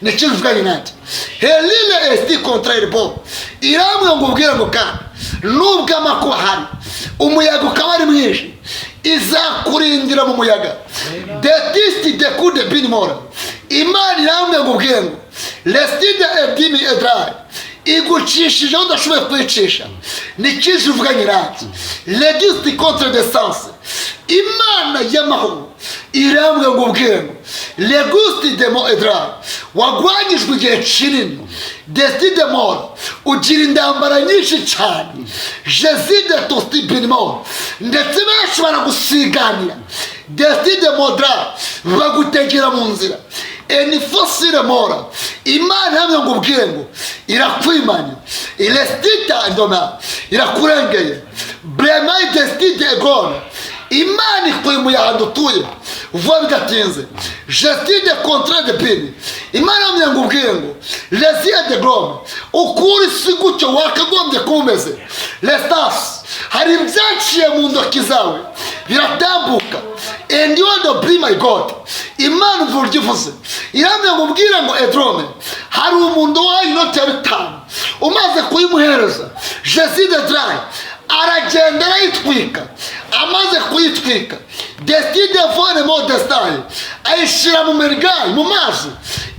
Nikije uvuganye natwe. Helile esti contraire bon. Iramwe ngo ubwire ngo kandi nubwo amakuba hari umuyaga ukaba ari mwinshi izakurindira mu muyaga. Detisti de coup de binmora. Imana iramwe ngo ubwire ngo lestide edimi edrai igucishije udashoboye kwicisha. Nikije uvuganye natwe. Legisti contre de sens. Imana y'amahoro iramwe ngo ubwire ngo legusti de mo edrai wagwanyijwe igihe kinini. Desti de mort ugira indambara nyinshi cyane. Jésus de tosti binmora ndetse benshi baragusiganira. Desti de modra bagutegera mu nzira. Enifosire mora. Imana hamwe ngo ubwire ngo irakwimanya. Ilestita ndoma irakurengeye. Bremai desti de gone. Imana ikwimuye ahantu utuye vuba bidatinze. Gesti de contre de pini. Imana hamwe ngo ubwire ngo lesia de glome ukuri si gutyo wakagombye kuba umeze. Lestas hari ibyaciye mu ntoki zawe biratambuka. And you want to bring my God. Imana uburyo ivuze iramye ngo ubwire ngo edrome hari umuntu wayo inoti ya 5 umaze kuyimuhereza. Jésus de dry aragenda arayitwika. Amaze kuyitwika desti de vone mo destin ayishira mu mergayi mu mazi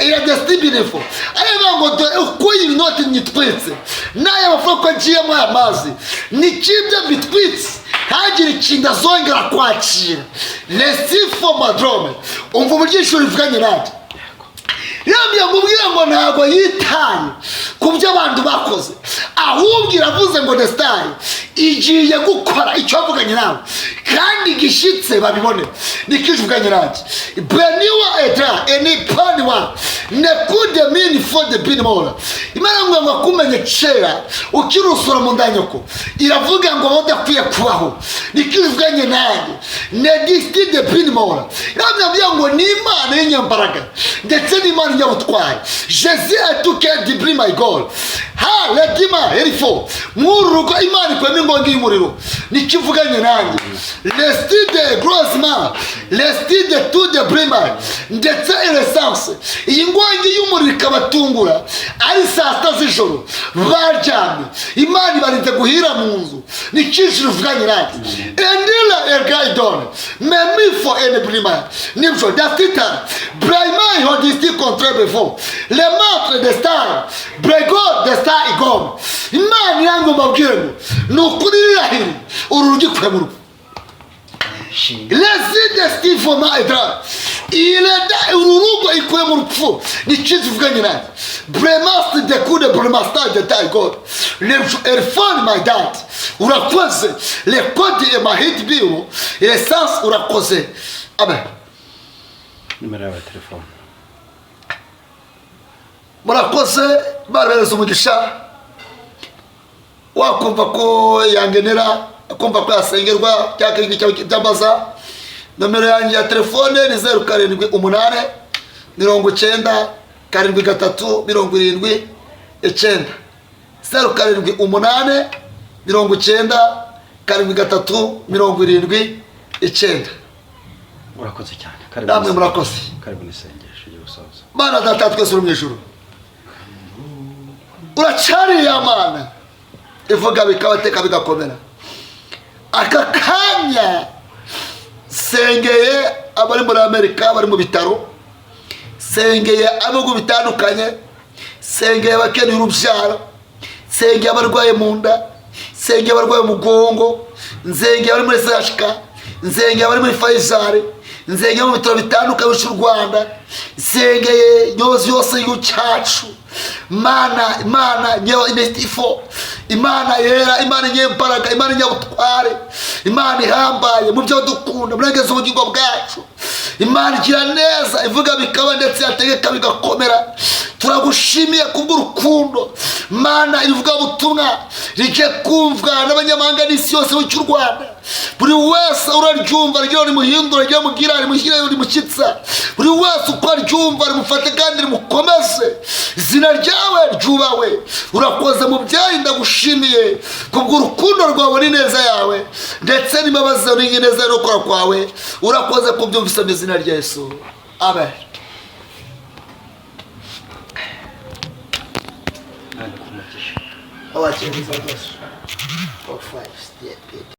iya desti binefo areba ngo uko iyi noti nyitwitse naye bafoko agiye mu amazi nikibyo bitwitse hagira ikinda zongera kwakira. Lesifo madrome umva uburyo rivuganye natwe. Yambye ngubwira ngo ntago yitanye ku byo abantu bakoze ahubwo iravuze ngo destin igiye gukora icyo avuganye nawe kandi gishitse babibone. Nikijuvuganye natwe. Beniwa etra eni paniwa ne kude mini for the binmora. Imana ngo akumenye kera ukirusura mu ndanyoko iravuga ngo bodakwiye kubaho. Nikijuvuganye nawe ne disti de binmora. Yambye ngo ni Imana y'inyambaraga ndetse ni Imana y'ubutwari. Jésus a tout qu'elle dit my God. Ha ledima erifo murugo Imana kweme ngongi y'umuriro. Nikivuganye nanjye. Lesti de grossman lesti de tout de brima ndetse essence iyi ngongi y'umuriro ikabatungura ari saa 6 z'ijoro baryamye. Imana ibarinze guhira mu nzu. Nikishije uvuganye nanjye. Endila ergaidon memi for ene brima nimjo dastita brima hodisti contre before le maître de star brego de star igom. Imana yango mabwire nukuri rahiri urugi kwemuru. Lezi de stifoma edra ileda ururugo ikuye mu rupfu. Nikizi uvuganye natwe. Bremaster de coup de bremaster de taille God. Le erfan my dad urakoze le code et ma hit bio l'essence urakoze. Amen. Numero ya telefone. Murakoze barereza umugisha wakumva ko yangenera akumva ko yasengerwa cyangwa nomero yanjye ya telefone ni 0788 90 73 79 0788 90 73 79. Murakoze cyane. Namwe murakoze. Karibu nisengesho y'ubusaza. Mana data twese uri mu ijuru. Uracari ya Mana ivuga bikabateka bigakomera. Aka kanya sengeye abari muri Amerika bari mu bitaro, sengeye abihugu bitandukanye, sengeye abakene urubyaro, sengeye abarwaye mu nda, sengeye abarwaye umugongo, nzengeye abari muri Sashika, nzengeye abari muri Faisal, nzengeye mu bitaro bitandukanye cy'u Rwanda, sengeye nyobozi yose y'ucyacu. Mana nyewe inestifo imana yera, imana inyembaraga, imana inyabutware, imana ihambaye mu byo dukunda murengeza ubugingo bwacu, imana igira neza, ivuga bikaba ndetse yategeka bigakomera. Turagushimiye kubw'urukundo mana, ivuga ubutumwa rije kumvwa n'abanyamahanga n'isi yose cy'u Rwanda. Buri wese uraryumva ryo rimuhindura, ryo mugira rimushyire rimushyitsa, buri wese uko aryumva rimufate kandi rimukomeze, izina ryawe ryubawe. Urakoze mubyeyi, ndagushimiye kubw'urukundo rwawe n'ineza yawe ndetse n'imbabazi zawe n'ineza yo gukora kwawe. Urakoze kubyumvise mu izina rya Yesu, amen. Oh, I can't